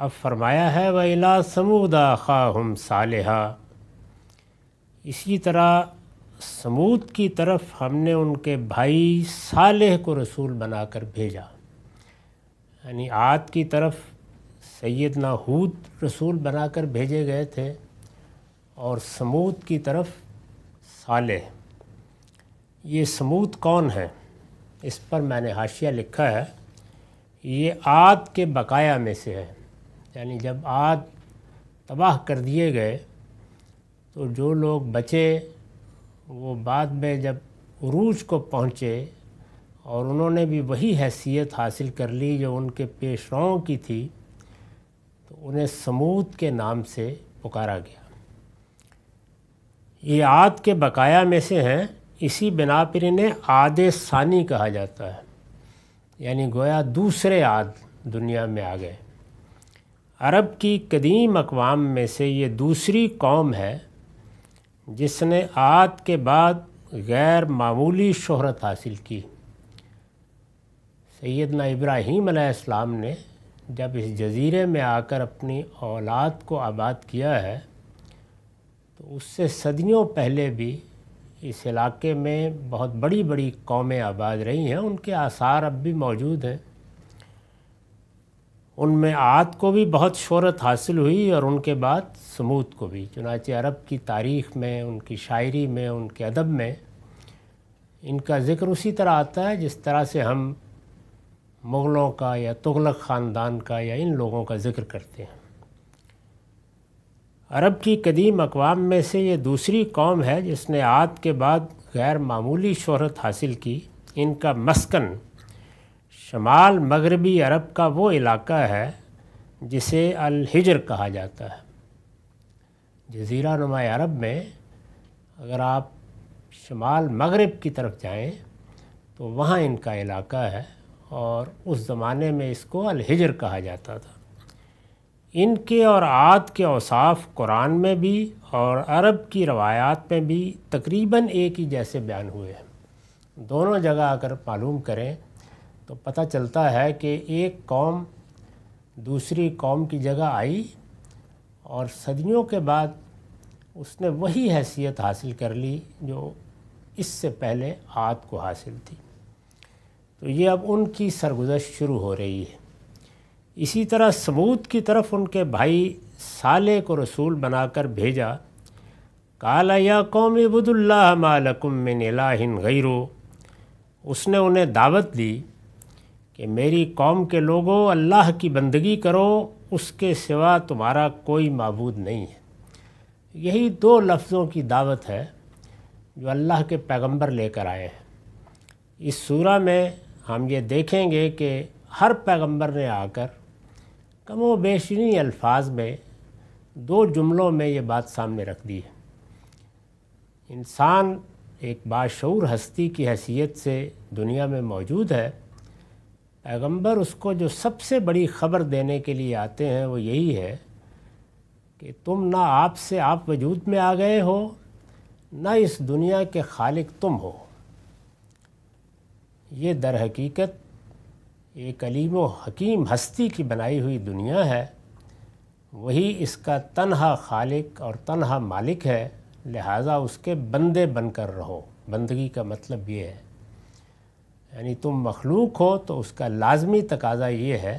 اب فرمایا ہے وَإِلَىٰ ثَمُودَ أَخَاهُمْ صَالِحًا، اسی طرح سمود کی طرف ہم نے ان کے بھائی صالح کو رسول بنا کر بھیجا، یعنی عاد کی طرف سیدنا ہود رسول بنا کر بھیجے گئے تھے اور سمود کی طرف صالح۔ یہ سمود کون ہے؟ اس پر میں نے حاشیہ لکھا ہے، یہ عاد کے بقایا میں سے ہے، یعنی جب عاد تباہ کر دیے گئے تو جو لوگ بچے وہ بعد میں جب عروج کو پہنچے اور انہوں نے بھی وہی حیثیت حاصل کر لی جو ان کے پیش روؤں کی تھی، تو انہیں سمود کے نام سے پکارا گیا۔ یہ عاد کے بقایا میں سے ہیں، اسی بنا پر انہیں عاد ثانی کہا جاتا ہے، یعنی گویا دوسرے عاد دنیا میں آ گئے۔ عرب کی قدیم اقوام میں سے یہ دوسری قوم ہے جس نے عاد کے بعد غیر معمولی شہرت حاصل کی۔ سیدنا ابراہیم علیہ السلام نے جب اس جزیرے میں آ کر اپنی اولاد کو آباد کیا ہے تو اس سے صدیوں پہلے بھی اس علاقے میں بہت بڑی بڑی قومیں آباد رہی ہیں، ان کے آثار اب بھی موجود ہیں۔ ان میں عاد کو بھی بہت شہرت حاصل ہوئی اور ان کے بعد سمود کو بھی، چنانچہ عرب کی تاریخ میں، ان کی شاعری میں، ان کے ادب میں ان کا ذکر اسی طرح آتا ہے جس طرح سے ہم مغلوں کا یا تغلق خاندان کا یا ان لوگوں کا ذکر کرتے ہیں۔ عرب کی قدیم اقوام میں سے یہ دوسری قوم ہے جس نے عاد کے بعد غیر معمولی شہرت حاصل کی۔ ان کا مسکن شمال مغربی عرب کا وہ علاقہ ہے جسے الحجر کہا جاتا ہے۔ جزیرہ نما عرب میں اگر آپ شمال مغرب کی طرف جائیں تو وہاں ان کا علاقہ ہے اور اس زمانے میں اس کو الحجر کہا جاتا تھا۔ ان کے اور عاد کے اوصاف قرآن میں بھی اور عرب کی روایات میں بھی تقریباً ایک ہی جیسے بیان ہوئے ہیں۔ دونوں جگہ اگر معلوم کریں تو پتہ چلتا ہے کہ ایک قوم دوسری قوم کی جگہ آئی اور صدیوں کے بعد اس نے وہی حیثیت حاصل کر لی جو اس سے پہلے عاد کو حاصل تھی۔ تو یہ اب ان کی سرگزشت شروع ہو رہی ہے۔ اسی طرح سمود کی طرف ان کے بھائی صالح کو رسول بنا کر بھیجا۔ قال یا قوم اعبدوا اللہ ما لکم من الہ غیرہ، اس نے انہیں دعوت دی کہ میری قوم کے لوگوں اللہ کی بندگی کرو، اس کے سوا تمہارا کوئی معبود نہیں ہے۔ یہی دو لفظوں کی دعوت ہے جو اللہ کے پیغمبر لے کر آئے ہیں۔ اس سورہ میں ہم یہ دیکھیں گے کہ ہر پیغمبر نے آ کر کم و بیش انہی الفاظ میں دو جملوں میں یہ بات سامنے رکھ دی ہے۔ انسان ایک باشعور ہستی کی حیثیت سے دنیا میں موجود ہے، پیغمبر اس کو جو سب سے بڑی خبر دینے کے لیے آتے ہیں وہ یہی ہے کہ تم نہ آپ سے آپ وجود میں آ گئے ہو، نہ اس دنیا کے خالق تم ہو۔ یہ در حقیقت ایک علیم و حکیم ہستی کی بنائی ہوئی دنیا ہے، وہی اس کا تنہا خالق اور تنہا مالک ہے، لہٰذا اس کے بندے بن کر رہو۔ بندگی کا مطلب یہ ہے، یعنی تم مخلوق ہو تو اس کا لازمی تقاضا یہ ہے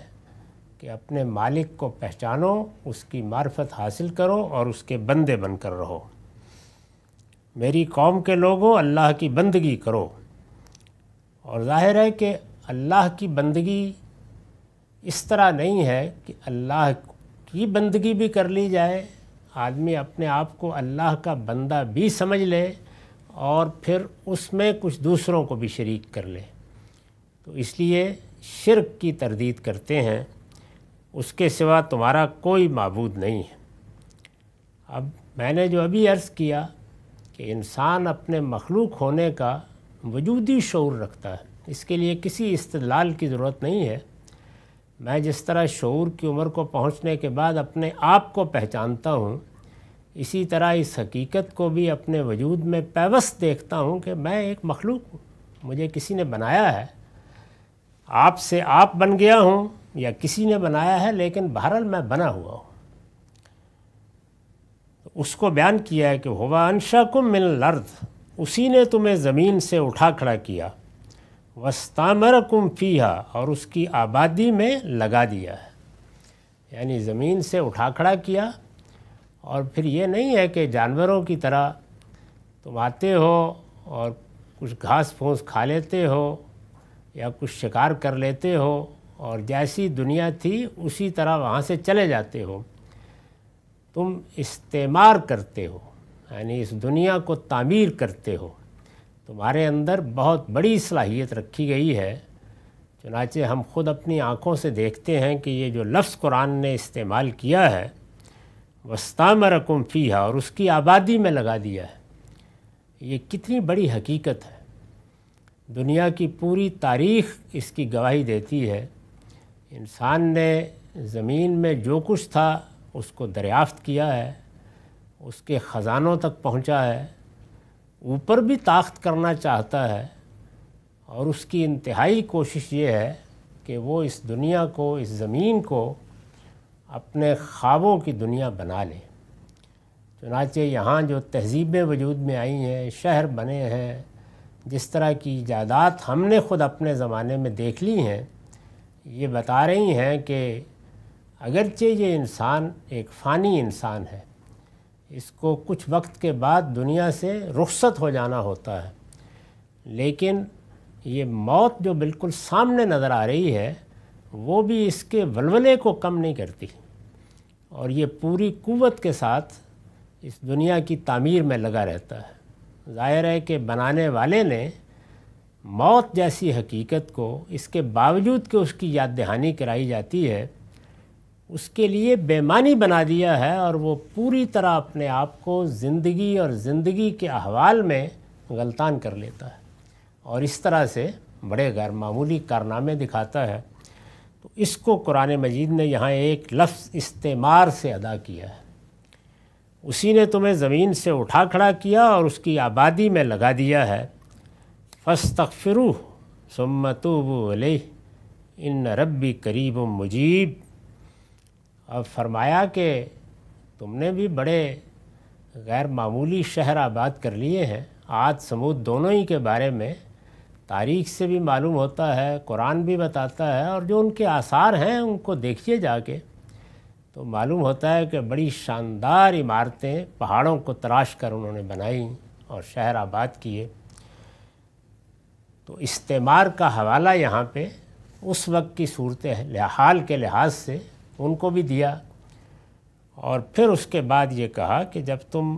کہ اپنے مالک کو پہچانو، اس کی معرفت حاصل کرو اور اس کے بندے بن کر رہو۔ میری قوم کے لوگوں اللہ کی بندگی کرو۔ اور ظاہر ہے کہ اللہ کی بندگی اس طرح نہیں ہے کہ اللہ کی بندگی بھی کر لی جائے، آدمی اپنے آپ کو اللہ کا بندہ بھی سمجھ لے اور پھر اس میں کچھ دوسروں کو بھی شریک کر لے، تو اس لیے شرک کی تردید کرتے ہیں، اس کے سوا تمہارا کوئی معبود نہیں ہے۔ اب میں نے جو ابھی عرض کیا کہ انسان اپنے مخلوق ہونے کا وجودی شعور رکھتا ہے، اس کے لیے کسی استدلال کی ضرورت نہیں ہے۔ میں جس طرح شعور کی عمر کو پہنچنے کے بعد اپنے آپ کو پہچانتا ہوں، اسی طرح اس حقیقت کو بھی اپنے وجود میں پیوست دیکھتا ہوں کہ میں ایک مخلوق ہوں، مجھے کسی نے بنایا ہے، آپ سے آپ بن گیا ہوں یا کسی نے بنایا ہے، لیکن بہرحال میں بنا ہوا ہوں۔ اس کو بیان کیا ہے کہ ہوا انشاکم من الارض، اسی نے تمہیں زمین سے اٹھا کھڑا کیا، واستعمرکم فیہا، اور اس کی آبادی میں لگا دیا ہے، یعنی زمین سے اٹھا کھڑا کیا۔ اور پھر یہ نہیں ہے کہ جانوروں کی طرح تم آتے ہو اور کچھ گھاس پھوس کھا لیتے ہو یا کچھ شکار کر لیتے ہو اور جیسی دنیا تھی اسی طرح وہاں سے چلے جاتے ہو۔ تم استعمار کرتے ہو، یعنی اس دنیا کو تعمیر کرتے ہو، تمہارے اندر بہت بڑی صلاحیت رکھی گئی ہے۔ چنانچہ ہم خود اپنی آنکھوں سے دیکھتے ہیں کہ یہ جو لفظ قرآن نے استعمال کیا ہے، وَاسْتَعْمَرَكُمْ فِيهَا، اور اس کی آبادی میں لگا دیا ہے، یہ کتنی بڑی حقیقت ہے۔ دنیا کی پوری تاریخ اس کی گواہی دیتی ہے۔ انسان نے زمین میں جو کچھ تھا اس کو دریافت کیا ہے، اس کے خزانوں تک پہنچا ہے، اوپر بھی طاقت کرنا چاہتا ہے، اور اس کی انتہائی کوشش یہ ہے کہ وہ اس دنیا کو، اس زمین کو اپنے خوابوں کی دنیا بنا لے۔ چنانچہ یہاں جو تہذیبیں وجود میں آئی ہیں، شہر بنے ہیں، جس طرح کی ایجادات ہم نے خود اپنے زمانے میں دیکھ لی ہیں، یہ بتا رہی ہیں کہ اگرچہ یہ انسان ایک فانی انسان ہے، اس کو کچھ وقت کے بعد دنیا سے رخصت ہو جانا ہوتا ہے، لیکن یہ موت جو بالکل سامنے نظر آ رہی ہے وہ بھی اس کے ولولے کو کم نہیں کرتی، اور یہ پوری قوت کے ساتھ اس دنیا کی تعمیر میں لگا رہتا ہے۔ ظاہر ہے کہ بنانے والے نے موت جیسی حقیقت کو، اس کے باوجود کہ اس کی یاد دہانی کرائی جاتی ہے، اس کے لیے بے معنی بنا دیا ہے، اور وہ پوری طرح اپنے آپ کو زندگی اور زندگی کے احوال میں غلطان کر لیتا ہے، اور اس طرح سے بڑے غیر معمولی کارنامے دکھاتا ہے۔ تو اس کو قرآن مجید نے یہاں ایک لفظ استعمار سے ادا کیا ہے۔ اسی نے تمہیں زمین سے اٹھا کھڑا کیا اور اس کی آبادی میں لگا دیا ہے۔ فاستغفروہ ثم توبوا الیہ ان ربی قریب مجیب۔ اب فرمایا کہ تم نے بھی بڑے غیر معمولی شہر آباد کر لیے ہیں۔ عاد سمود دونوں ہی کے بارے میں تاریخ سے بھی معلوم ہوتا ہے، قرآن بھی بتاتا ہے، اور جو ان کے آثار ہیں ان کو دیکھیے جا کے تو معلوم ہوتا ہے کہ بڑی شاندار عمارتیں پہاڑوں کو تراش کر انہوں نے بنائیں اور شہر آباد کیے۔ تو استعمار کا حوالہ یہاں پہ اس وقت کی صورت حال کے لحاظ سے ان کو بھی دیا، اور پھر اس کے بعد یہ کہا کہ جب تم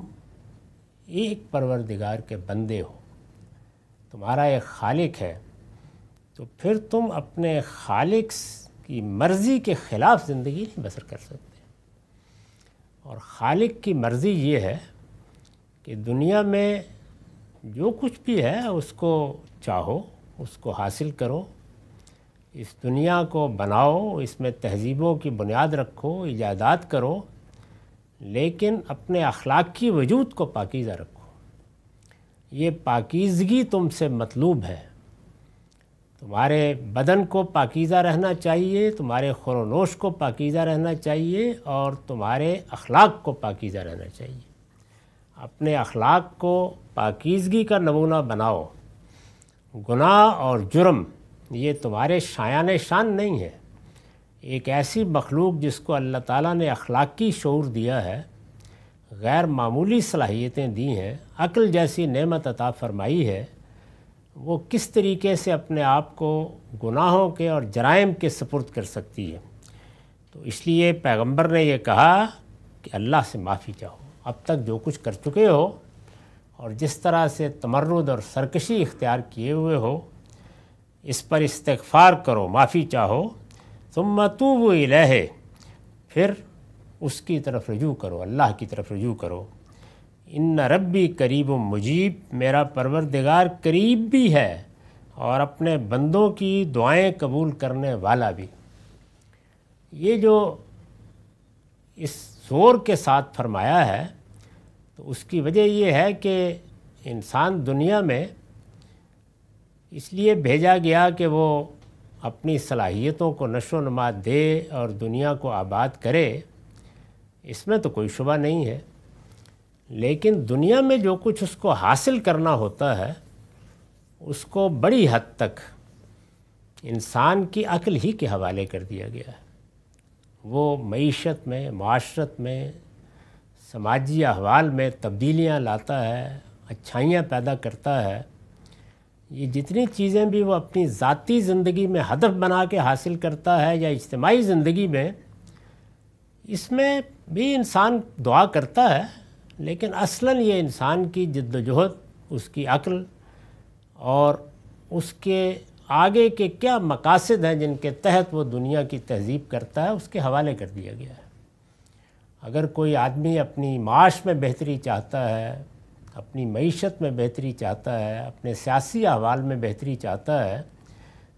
ایک پروردگار کے بندے ہو، تمہارا ایک خالق ہے، تو پھر تم اپنے خالق کی مرضی کے خلاف زندگی نہیں بسر کر سکتے۔ اور خالق کی مرضی یہ ہے کہ دنیا میں جو کچھ بھی ہے اس کو چاہو، اس کو حاصل کرو، اس دنیا کو بناؤ، اس میں تہذیبوں کی بنیاد رکھو، ایجادات کرو، لیکن اپنے اخلاقی وجود کو پاکیزہ رکھو۔ یہ پاکیزگی تم سے مطلوب ہے۔ تمہارے بدن کو پاکیزہ رہنا چاہیے، تمہارے خور و نوش کو پاکیزہ رہنا چاہیے، اور تمہارے اخلاق کو پاکیزہ رہنا چاہیے۔ اپنے اخلاق کو پاکیزگی کا نمونہ بناؤ۔ گناہ اور جرم یہ تمہارے شایان شان نہیں ہے۔ ایک ایسی مخلوق جس کو اللہ تعالیٰ نے اخلاقی شعور دیا ہے، غیر معمولی صلاحیتیں دی ہیں، عقل جیسی نعمت عطا فرمائی ہے، وہ کس طریقے سے اپنے آپ کو گناہوں کے اور جرائم کے سپرد کر سکتی ہے؟ تو اس لیے پیغمبر نے یہ کہا کہ اللہ سے معافی چاہو۔ اب تک جو کچھ کر چکے ہو اور جس طرح سے تمرد اور سرکشی اختیار کیے ہوئے ہو، اس پر استغفار کرو، معافی چاہو، ثم توبوا الیہ، پھر اس کی طرف رجوع کرو، اللہ کی طرف رجوع کرو۔ ان ربی قریب مجیب، میرا پروردگار قریب بھی ہے اور اپنے بندوں کی دعائیں قبول کرنے والا بھی۔ یہ جو اس زور کے ساتھ فرمایا ہے تو اس کی وجہ یہ ہے کہ انسان دنیا میں اس لیے بھیجا گیا کہ وہ اپنی صلاحیتوں کو نشو و نما دے اور دنیا کو آباد کرے، اس میں تو کوئی شبہ نہیں ہے، لیکن دنیا میں جو کچھ اس کو حاصل کرنا ہوتا ہے اس کو بڑی حد تک انسان کی عقل ہی کے حوالے کر دیا گیا ہے۔ وہ معیشت میں، معاشرت میں، سماجی احوال میں تبدیلیاں لاتا ہے، اچھائیاں پیدا کرتا ہے۔ یہ جتنی چیزیں بھی وہ اپنی ذاتی زندگی میں ہدف بنا کے حاصل کرتا ہے یا اجتماعی زندگی میں، اس میں بھی انسان دعا کرتا ہے، لیکن اصلاً یہ انسان کی جد و جہد، اس کی عقل اور اس کے آگے کے کیا مقاصد ہیں جن کے تحت وہ دنیا کی تہذیب کرتا ہے، اس کے حوالے کر دیا گیا ہے۔ اگر کوئی آدمی اپنی معاش میں بہتری چاہتا ہے، اپنی معیشت میں بہتری چاہتا ہے، اپنے سیاسی احوال میں بہتری چاہتا ہے،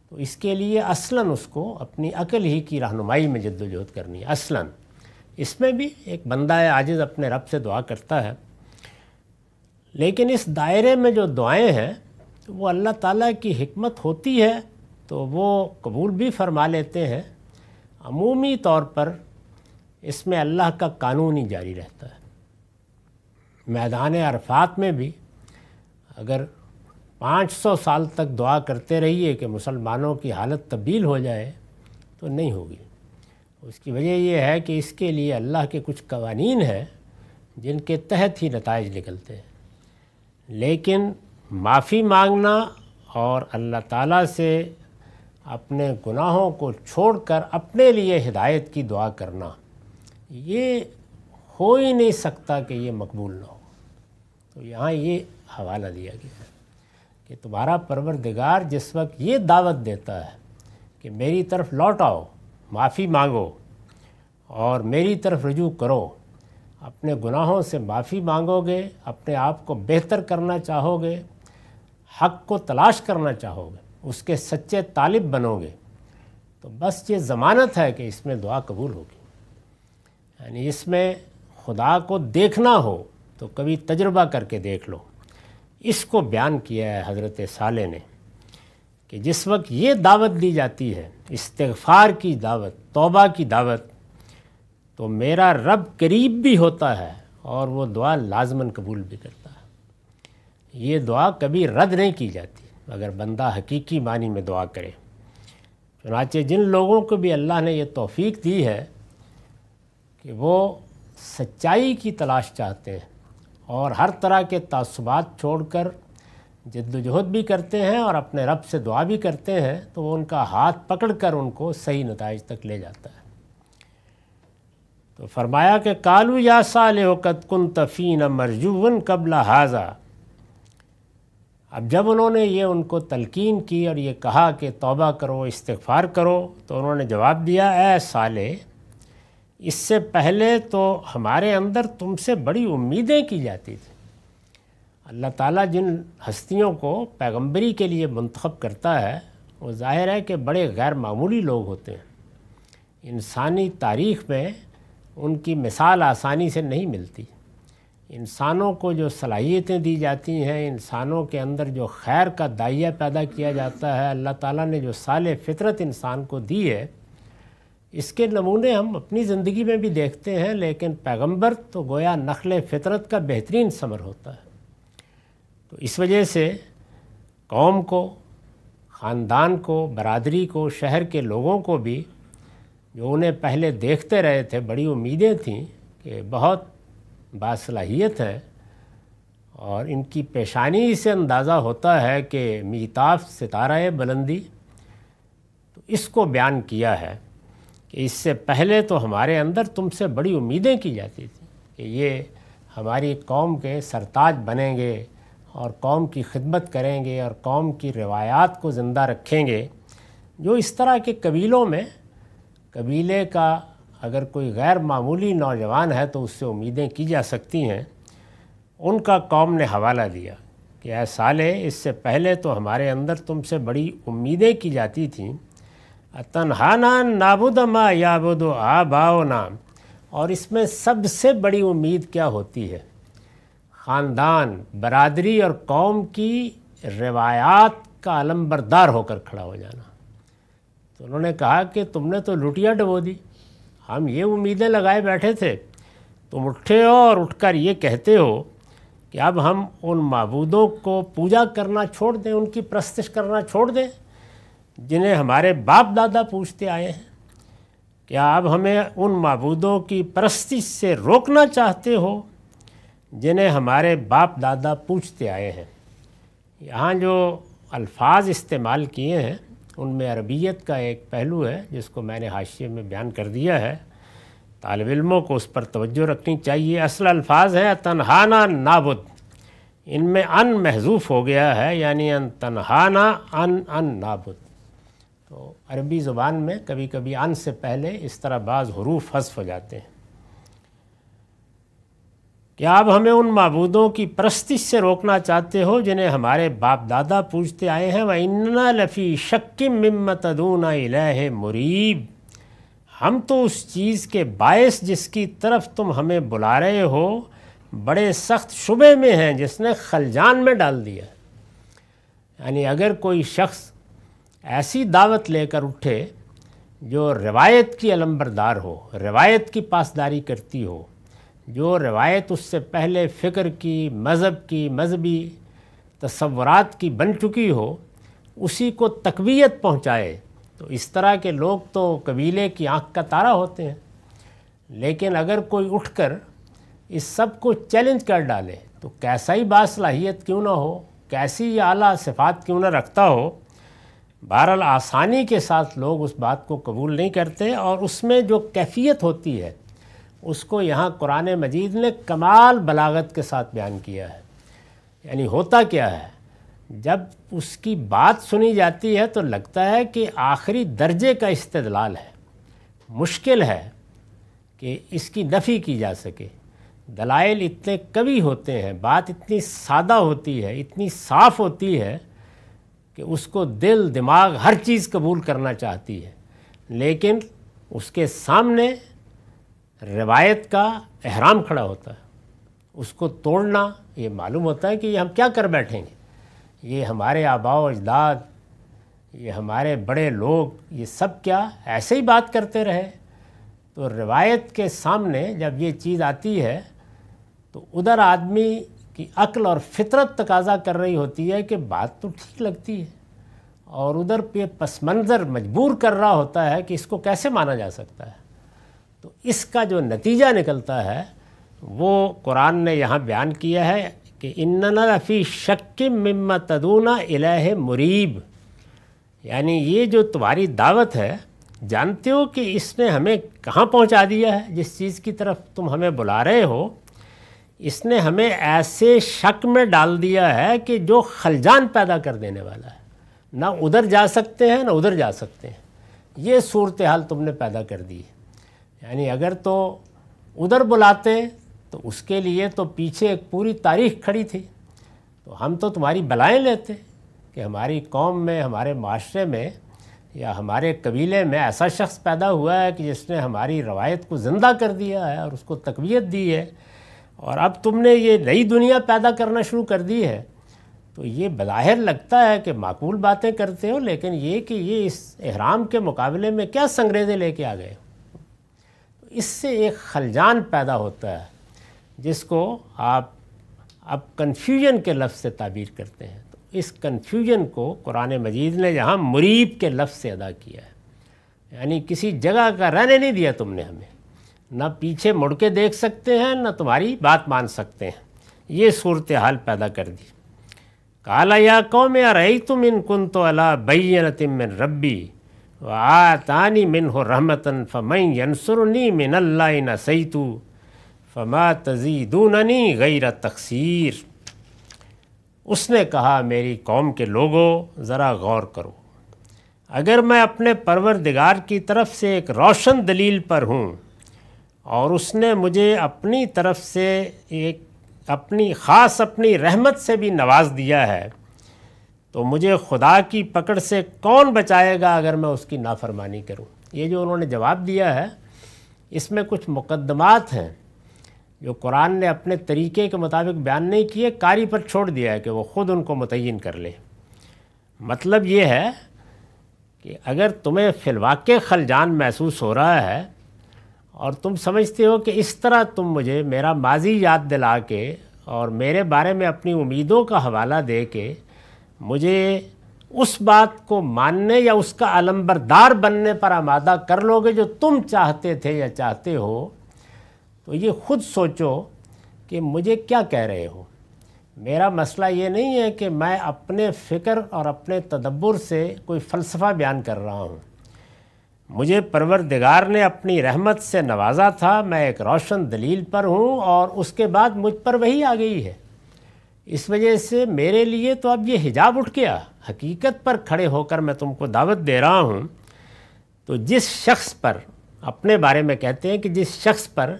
تو اس کے لیے اصلاً اس کو اپنی عقل ہی کی رہنمائی میں جد و جہد کرنی ہے۔ اصلاً اس میں بھی ایک بندہ عاجز اپنے رب سے دعا کرتا ہے، لیکن اس دائرے میں جو دعائیں ہیں وہ اللہ تعالیٰ کی حکمت ہوتی ہے تو وہ قبول بھی فرما لیتے ہیں۔ عمومی طور پر اس میں اللہ کا قانون ہی جاری رہتا ہے۔ میدان عرفات میں بھی اگر 500 سال تک دعا کرتے رہیے کہ مسلمانوں کی حالت تبدیل ہو جائے تو نہیں ہوگی۔ اس کی وجہ یہ ہے کہ اس کے لیے اللہ کے کچھ قوانین ہیں جن کے تحت ہی نتائج نکلتے ہیں، لیکن معافی مانگنا اور اللہ تعالیٰ سے اپنے گناہوں کو چھوڑ کر اپنے لیے ہدایت کی دعا کرنا، یہ ہو ہی نہیں سکتا کہ یہ مقبول نہ ہو۔ تو یہاں یہ حوالہ دیا گیا ہے کہ تمہارا پروردگار جس وقت یہ دعوت دیتا ہے کہ میری طرف لوٹ آؤ، معافی مانگو اور میری طرف رجوع کرو، اپنے گناہوں سے معافی مانگو گے، اپنے آپ کو بہتر کرنا چاہو گے، حق کو تلاش کرنا چاہو گے، اس کے سچے طالب بنو گے، تو بس یہ ضمانت ہے کہ اس میں دعا قبول ہوگی۔ یعنی اس میں خدا کو دیکھنا ہو تو کبھی تجربہ کر کے دیکھ لو۔ اس کو بیان کیا ہے حضرت صالح نے کہ جس وقت یہ دعوت دی جاتی ہے، استغفار کی دعوت، توبہ کی دعوت، تو میرا رب قریب بھی ہوتا ہے اور وہ دعا لازماً قبول بھی کرتا ہے۔ یہ دعا کبھی رد نہیں کی جاتی اگر بندہ حقیقی معنی میں دعا کرے۔ چنانچہ جن لوگوں کو بھی اللہ نے یہ توفیق دی ہے کہ وہ سچائی کی تلاش چاہتے ہیں اور ہر طرح کے تعصبات چھوڑ کر جد و جہد بھی کرتے ہیں اور اپنے رب سے دعا بھی کرتے ہیں، تو وہ ان کا ہاتھ پکڑ کر ان کو صحیح نتائج تک لے جاتا ہے۔ تو فرمایا کہ قالوا یا صالح قد کنت فینا مرجوا قبل ھذا۔ اب جب انہوں نے یہ ان کو تلقین کی اور یہ کہا کہ توبہ کرو، استغفار کرو، تو انہوں نے جواب دیا، اے صالح، اس سے پہلے تو ہمارے اندر تم سے بڑی امیدیں کی جاتی تھیں۔ اللہ تعالیٰ جن ہستیوں کو پیغمبری کے لیے منتخب کرتا ہے وہ ظاہر ہے کہ بڑے غیر معمولی لوگ ہوتے ہیں۔ انسانی تاریخ میں ان کی مثال آسانی سے نہیں ملتی۔ انسانوں کو جو صلاحیتیں دی جاتی ہیں، انسانوں کے اندر جو خیر کا داعیہ پیدا کیا جاتا ہے، اللہ تعالیٰ نے جو صالح فطرت انسان کو دی ہے، اس کے نمونے ہم اپنی زندگی میں بھی دیکھتے ہیں، لیکن پیغمبر تو گویا نخل فطرت کا بہترین ثمر ہوتا ہے۔ تو اس وجہ سے قوم کو، خاندان کو، برادری کو، شہر کے لوگوں کو بھی جو انہیں پہلے دیکھتے رہے تھے، بڑی امیدیں تھیں کہ بہت باصلاحیت ہے، اور ان کی پیشانی سے اندازہ ہوتا ہے کہ میتاف ستارہ بلندی، تو اس کو بیان کیا ہے کہ اس سے پہلے تو ہمارے اندر تم سے بڑی امیدیں کی جاتی تھیں کہ یہ ہماری قوم کے سرتاج بنیں گے اور قوم کی خدمت کریں گے اور قوم کی روایات کو زندہ رکھیں گے۔ جو اس طرح کے قبیلوں میں، قبیلے کا اگر کوئی غیر معمولی نوجوان ہے تو اس سے امیدیں کی جا سکتی ہیں، ان کا قوم نے حوالہ دیا کہ اے صالح، اس سے پہلے تو ہمارے اندر تم سے بڑی امیدیں کی جاتی تھیں۔ اتنہانا نعبد ما یعبد آباؤنا، اور اس میں سب سے بڑی امید کیا ہوتی ہے؟ خاندان، برادری اور قوم کی روایات کا علم بردار ہو کر کھڑا ہو جانا۔ تو انہوں نے کہا کہ تم نے تو لٹیا ڈبو دی، ہم یہ امیدیں لگائے بیٹھے تھے، تم اٹھے ہو اور اٹھ کر یہ کہتے ہو کہ اب ہم ان معبودوں کو پوجا کرنا چھوڑ دیں، ان کی پرستش کرنا چھوڑ دیں جنہیں ہمارے باپ دادا پوجتے آئے ہیں۔ کیا اب ہمیں ان معبودوں کی پرستش سے روکنا چاہتے ہو جنہیں ہمارے باپ دادا پوجتے آئے ہیں؟ یہاں جو الفاظ استعمال کیے ہیں ان میں عربیت کا ایک پہلو ہے جس کو میں نے حاشیے میں بیان کر دیا ہے، طالب علموں کو اس پر توجہ رکھنی چاہیے۔ اصل الفاظ ہیں تنہانا نابد، ان میں ان محذوف ہو گیا ہے، یعنی ان تنہانا ان نابد۔ تو عربی زبان میں کبھی کبھی ان سے پہلے اس طرح بعض حروف حذف ہو جاتے ہیں۔ کیا اب ہمیں ان معبودوں کی پرستش سے روکنا چاہتے ہو جنہیں ہمارے باپ دادا پوجتے آئے ہیں؟ وَإِنَّا لَفِي شَكٍّ مِّمَّا تَدْعُونَا إِلَيْهِ مُرِيبٍ، ہم تو اس چیز کے باعث جس کی طرف تم ہمیں بلا رہے ہو بڑے سخت شبے میں ہیں، جس نے خلجان میں ڈال دیا۔ یعنی اگر کوئی شخص ایسی دعوت لے کر اٹھے جو روایت کی علمبردار ہو، روایت کی پاسداری کرتی ہو، جو روایت اس سے پہلے فکر کی، مذہب کی، مذہبی تصورات کی بن چکی ہو، اسی کو تقویت پہنچائے، تو اس طرح کے لوگ تو قبیلے کی آنکھ کا تارا ہوتے ہیں۔ لیکن اگر کوئی اٹھ کر اس سب کو چیلنج کر ڈالے تو کیسا ہی باصلاحیت کیوں نہ ہو، کیسی ہی اعلیٰ صفات کیوں نہ رکھتا ہو، بہرحال آسانی کے ساتھ لوگ اس بات کو قبول نہیں کرتے، اور اس میں جو کیفیت ہوتی ہے اس کو یہاں قرآن مجید نے کمال بلاغت کے ساتھ بیان کیا ہے۔ یعنی ہوتا کیا ہے، جب اس کی بات سنی جاتی ہے تو لگتا ہے کہ آخری درجے کا استدلال ہے، مشکل ہے کہ اس کی نفی کی جا سکے۔ دلائل اتنے قوی ہوتے ہیں، بات اتنی سادہ ہوتی ہے، اتنی صاف ہوتی ہے کہ اس کو دل دماغ ہر چیز قبول کرنا چاہتی ہے، لیکن اس کے سامنے روایت کا احرام کھڑا ہوتا ہے۔ اس کو توڑنا، یہ معلوم ہوتا ہے کہ یہ ہم کیا کر بیٹھیں گے، یہ ہمارے آباء و اجداد، یہ ہمارے بڑے لوگ، یہ سب کیا ایسے ہی بات کرتے رہے۔ تو روایت کے سامنے جب یہ چیز آتی ہے تو ادھر آدمی کی عقل اور فطرت تقاضا کر رہی ہوتی ہے کہ بات تو ٹھیک لگتی ہے، اور ادھر پہ پس منظر مجبور کر رہا ہوتا ہے کہ اس کو کیسے مانا جا سکتا ہے۔ تو اس کا جو نتیجہ نکلتا ہے وہ قرآن نے یہاں بیان کیا ہے کہ اِنَّنَا لَفِي شَكٍّ مِّمَّا تَدْعُونَا إِلَيْهِ مُرِيبٍ، یعنی یہ جو تمہاری دعوت ہے، جانتے ہو کہ اس نے ہمیں کہاں پہنچا دیا ہے، جس چیز کی طرف تم ہمیں بلا رہے ہو، اس نے ہمیں ایسے شک میں ڈال دیا ہے کہ جو خلجان پیدا کر دینے والا ہے، نہ ادھر جا سکتے ہیں نہ ادھر جا سکتے ہیں، یہ صورتحال تم نے پیدا کر دی ہے۔ یعنی اگر تو ادھر بلاتے تو اس کے لیے تو پیچھے ایک پوری تاریخ کھڑی تھی، تو ہم تو تمہاری بلائیں لیتے کہ ہماری قوم میں، ہمارے معاشرے میں یا ہمارے قبیلے میں ایسا شخص پیدا ہوا ہے کہ جس نے ہماری روایت کو زندہ کر دیا ہے اور اس کو تقویت دی ہے، اور اب تم نے یہ نئی دنیا پیدا کرنا شروع کر دی ہے۔ تو یہ بظاہر لگتا ہے کہ معقول باتیں کرتے ہو، لیکن یہ کہ یہ اس احرام کے مقابلے میں کیا سنگریزے لے کے آ گئے۔ اس سے ایک خلجان پیدا ہوتا ہے جس کو آپ اب کنفیوژن کے لفظ سے تعبیر کرتے ہیں۔ تو اس کنفیوژن کو قرآن مجید نے یہاں مریب کے لفظ سے ادا کیا ہے، یعنی کسی جگہ کا رہنے نہیں دیا تم نے ہمیں، نہ پیچھے مڑ کے دیکھ سکتے ہیں نہ تمہاری بات مان سکتے ہیں، یہ صورتحال پیدا کر دی۔ قال یا قوم ارأیتم ان کنت علی بینۃ من ربی وآتانی منہ رحمۃ فمن ینصرنی من اللہ ان عصیت فما تزیدوننی غیر تقصیر۔ اس نے کہا میری قوم کے لوگوں ذرا غور کرو، اگر میں اپنے پروردگار کی طرف سے ایک روشن دلیل پر ہوں اور اس نے مجھے اپنی طرف سے ایک اپنی رحمت سے بھی نواز دیا ہے، تو مجھے خدا کی پکڑ سے کون بچائے گا اگر میں اس کی نافرمانی کروں۔ یہ جو انہوں نے جواب دیا ہے اس میں کچھ مقدمات ہیں جو قرآن نے اپنے طریقے کے مطابق بیان نہیں کیے، قاری پر چھوڑ دیا ہے کہ وہ خود ان کو متعین کر لے۔ مطلب یہ ہے کہ اگر تمہیں فی الواقع خلجان محسوس ہو رہا ہے اور تم سمجھتے ہو کہ اس طرح تم مجھے میرا ماضی یاد دلا کے اور میرے بارے میں اپنی امیدوں کا حوالہ دے کے مجھے اس بات کو ماننے یا اس کا علمبردار بننے پر آمادہ کر لو گے جو تم چاہتے تھے یا چاہتے ہو، تو یہ خود سوچو کہ مجھے کیا کہہ رہے ہو۔ میرا مسئلہ یہ نہیں ہے کہ میں اپنے فکر اور اپنے تدبر سے کوئی فلسفہ بیان کر رہا ہوں۔ مجھے پروردگار نے اپنی رحمت سے نوازا تھا، میں ایک روشن دلیل پر ہوں اور اس کے بعد مجھ پر وحی آ گئی ہے۔ اس وجہ سے میرے لیے تو اب یہ حجاب اٹھ گیا، حقیقت پر کھڑے ہو کر میں تم کو دعوت دے رہا ہوں۔ تو جس شخص پر اپنے بارے میں کہتے ہیں کہ جس شخص پر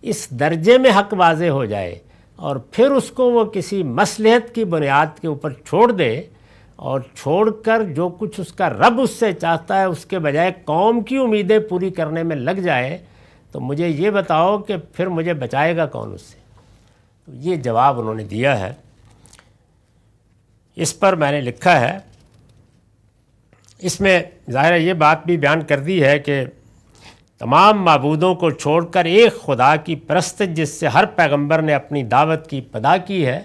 اس درجے میں حق واضح ہو جائے اور پھر اس کو وہ کسی مصلحت کی بنیاد کے اوپر چھوڑ دے اور چھوڑ کر جو کچھ اس کا رب اس سے چاہتا ہے اس کے بجائے قوم کی امیدیں پوری کرنے میں لگ جائے، تو مجھے یہ بتاؤ کہ پھر مجھے بچائے گا کون اس سے؟ تو یہ جواب انہوں نے دیا ہے۔ اس پر میں نے لکھا ہے، اس میں ظاہر یہ بات بھی بیان کر دی ہے کہ تمام معبودوں کو چھوڑ کر ایک خدا کی پرستش جس سے ہر پیغمبر نے اپنی دعوت کی ابتدا کی ہے،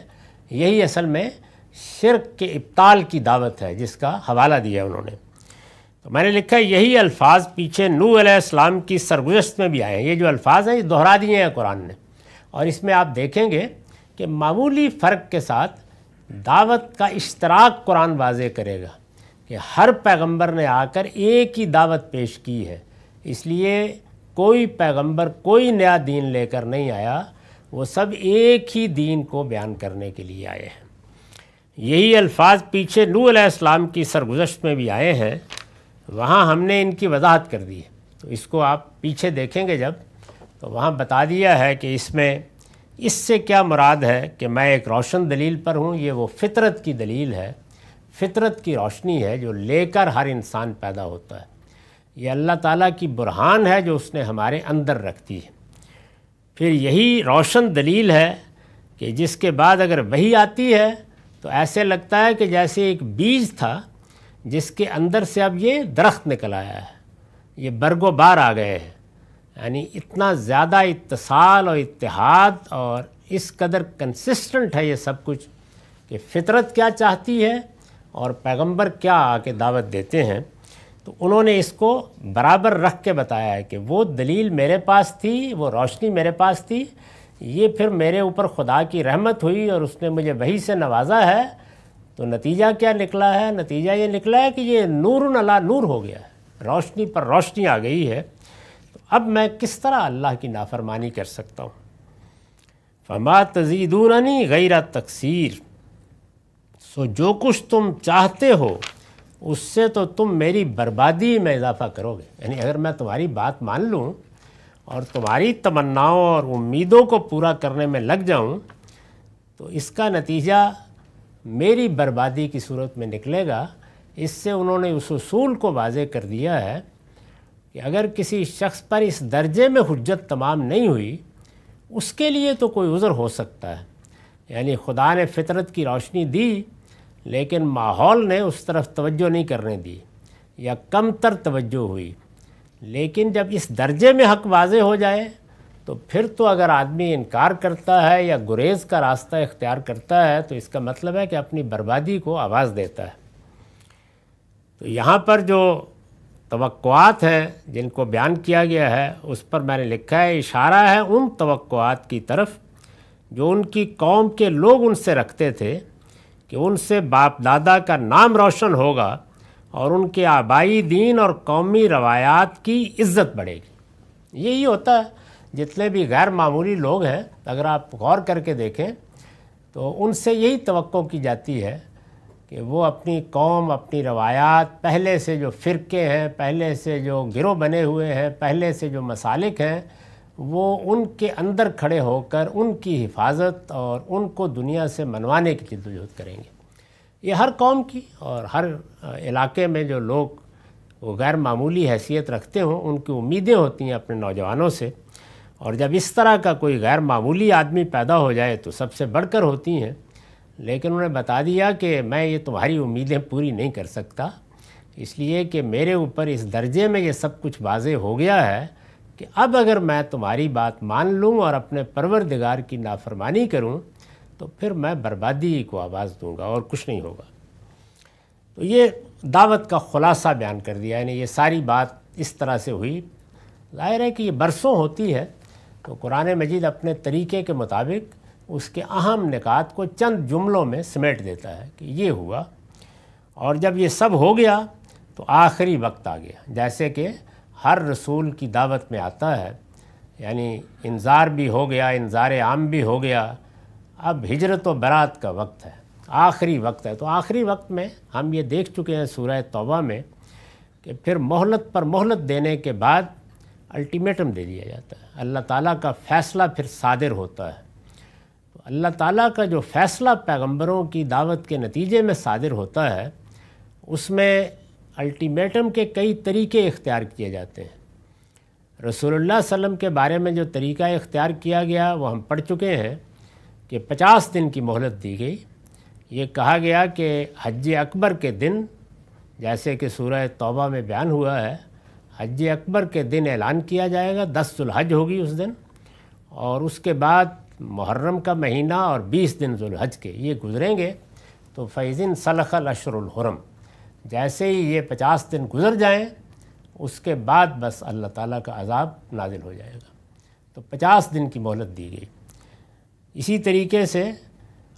یہی اصل میں شرک کے ابطال کی دعوت ہے جس کا حوالہ دیا انہوں نے۔ تو میں نے لکھا ہے یہی الفاظ پیچھے نوح علیہ السلام کی سرگزشت میں بھی آئے ہیں۔ یہ جو الفاظ ہیں یہ دہرا دیے ہیں قرآن نے، اور اس میں آپ دیکھیں گے کہ معمولی فرق کے ساتھ دعوت کا اشتراک قرآن واضح کرے گا کہ ہر پیغمبر نے آ کر ایک ہی دعوت پیش کی ہے، اس لیے کوئی پیغمبر کوئی نیا دین لے کر نہیں آیا، وہ سب ایک ہی دین کو بیان کرنے کے لیے آئے ہیں۔ یہی الفاظ پیچھے نوح علیہ السلام کی سرگزشت میں بھی آئے ہیں، وہاں ہم نے ان کی وضاحت کر دی ہے۔ تو اس کو آپ پیچھے دیکھیں گے جب، تو وہاں بتا دیا ہے کہ اس میں اس سے کیا مراد ہے کہ میں ایک روشن دلیل پر ہوں۔ یہ وہ فطرت کی دلیل ہے، فطرت کی روشنی ہے جو لے کر ہر انسان پیدا ہوتا ہے۔ یہ اللہ تعالیٰ کی برہان ہے جو اس نے ہمارے اندر رکھ دی ہے۔ پھر یہی روشن دلیل ہے کہ جس کے بعد اگر وحی آتی ہے تو ایسے لگتا ہے کہ جیسے ایک بیج تھا جس کے اندر سے اب یہ درخت نکل آیا ہے، یہ برگ و بار آ گئے ہیں۔ یعنی اتنا زیادہ اتصال اور اتحاد اور اس قدر کنسسٹنٹ ہے یہ سب کچھ کہ فطرت کیا چاہتی ہے اور پیغمبر کیا آ کے دعوت دیتے ہیں۔ تو انہوں نے اس کو برابر رکھ کے بتایا ہے کہ وہ دلیل میرے پاس تھی، وہ روشنی میرے پاس تھی، یہ پھر میرے اوپر خدا کی رحمت ہوئی اور اس نے مجھے وحی سے نوازا ہے۔ تو نتیجہ کیا نکلا ہے؟ نتیجہ یہ نکلا ہے کہ یہ نور علی نور ہو گیا ہے، روشنی پر روشنی آ گئی ہے۔ تو اب میں کس طرح اللہ کی نافرمانی کر سکتا ہوں؟ فما تزیدوننی غیر تقصیر، سو جو کچھ تم چاہتے ہو اس سے تو تم میری بربادی میں اضافہ کرو گے۔ یعنی اگر میں تمہاری بات مان لوں اور تمہاری تمناؤں اور امیدوں کو پورا کرنے میں لگ جاؤں تو اس کا نتیجہ میری بربادی کی صورت میں نکلے گا۔ اس سے انہوں نے اس اصول کو واضح کر دیا ہے کہ اگر کسی شخص پر اس درجے میں حجت تمام نہیں ہوئی، اس کے لیے تو کوئی عذر ہو سکتا ہے۔ یعنی خدا نے فطرت کی روشنی دی لیکن ماحول نے اس طرف توجہ نہیں کرنے دی یا کم تر توجہ ہوئی۔ لیکن جب اس درجے میں حق واضح ہو جائے تو پھر تو اگر آدمی انکار کرتا ہے یا گریز کا راستہ اختیار کرتا ہے تو اس کا مطلب ہے کہ اپنی بربادی کو آواز دیتا ہے۔ تو یہاں پر جو توقعات ہیں جن کو بیان کیا گیا ہے اس پر میں نے لکھا ہے اشارہ ہے ان توقعات کی طرف جو ان کی قوم کے لوگ ان سے رکھتے تھے کہ ان سے باپ دادا کا نام روشن ہوگا اور ان کے آبائی دین اور قومی روایات کی عزت بڑھے گی۔ یہی ہوتا ہے، جتنے بھی غیر معمولی لوگ ہیں اگر آپ غور کر کے دیکھیں تو ان سے یہی توقع کی جاتی ہے کہ وہ اپنی قوم، اپنی روایات، پہلے سے جو فرقے ہیں، پہلے سے جو گروہ بنے ہوئے ہیں، پہلے سے جو مسالک ہیں، وہ ان کے اندر کھڑے ہو کر ان کی حفاظت اور ان کو دنیا سے منوانے کی جدوجہد کریں گے۔ یہ ہر قوم کی اور ہر علاقے میں جو لوگ وہ غیر معمولی حیثیت رکھتے ہوں ان کی امیدیں ہوتی ہیں اپنے نوجوانوں سے، اور جب اس طرح کا کوئی غیر معمولی آدمی پیدا ہو جائے تو سب سے بڑھ کر ہوتی ہیں۔ لیکن انہیں بتا دیا کہ میں یہ تمہاری امیدیں پوری نہیں کر سکتا، اس لیے کہ میرے اوپر اس درجے میں یہ سب کچھ واضح ہو گیا ہے کہ اب اگر میں تمہاری بات مان لوں اور اپنے پروردگار کی نافرمانی کروں تو پھر میں بربادی کو آواز دوں گا اور کچھ نہیں ہوگا۔ تو یہ دعوت کا خلاصہ بیان کر دیا، یعنی یہ ساری بات اس طرح سے ہوئی۔ ظاہر ہے کہ یہ برسوں ہوتی ہے، تو قرآن مجید اپنے طریقے کے مطابق اس کے اہم نکات کو چند جملوں میں سمیٹ دیتا ہے کہ یہ ہوا، اور جب یہ سب ہو گیا تو آخری وقت آ گیا، جیسے کہ ہر رسول کی دعوت میں آتا ہے، یعنی انذار بھی ہو گیا، انذار عام بھی ہو گیا، اب ہجرت و برات کا وقت ہے، آخری وقت ہے۔ تو آخری وقت میں ہم یہ دیکھ چکے ہیں سورہ توبہ میں کہ پھر مہلت پر مہلت دینے کے بعد الٹیمیٹم دے دیا جاتا ہے، اللہ تعالیٰ کا فیصلہ پھر صادر ہوتا ہے۔ تو اللہ تعالیٰ کا جو فیصلہ پیغمبروں کی دعوت کے نتیجے میں صادر ہوتا ہے، اس میں الٹیمیٹم کے کئی طریقے اختیار کیے جاتے ہیں۔ رسول اللہ صلی اللہ علیہ وسلم کے بارے میں جو طریقہ اختیار کیا گیا وہ ہم پڑھ چکے ہیں کہ 50 دن کی مہلت دی گئی۔ یہ کہا گیا کہ حج اکبر کے دن، جیسے کہ سورہ توبہ میں بیان ہوا ہے، حج اکبر کے دن اعلان کیا جائے گا، 10 ذو الحج ہوگی اس دن، اور اس کے بعد محرم کا مہینہ اور 20 دن ذو الحج کے یہ گزریں گے، تو فیضن سلخ الاشر الحرم، جیسے ہی یہ 50 دن گزر جائیں اس کے بعد بس اللہ تعالیٰ کا عذاب نازل ہو جائے گا۔ تو 50 دن کی مہلت دی گئی۔ اسی طریقے سے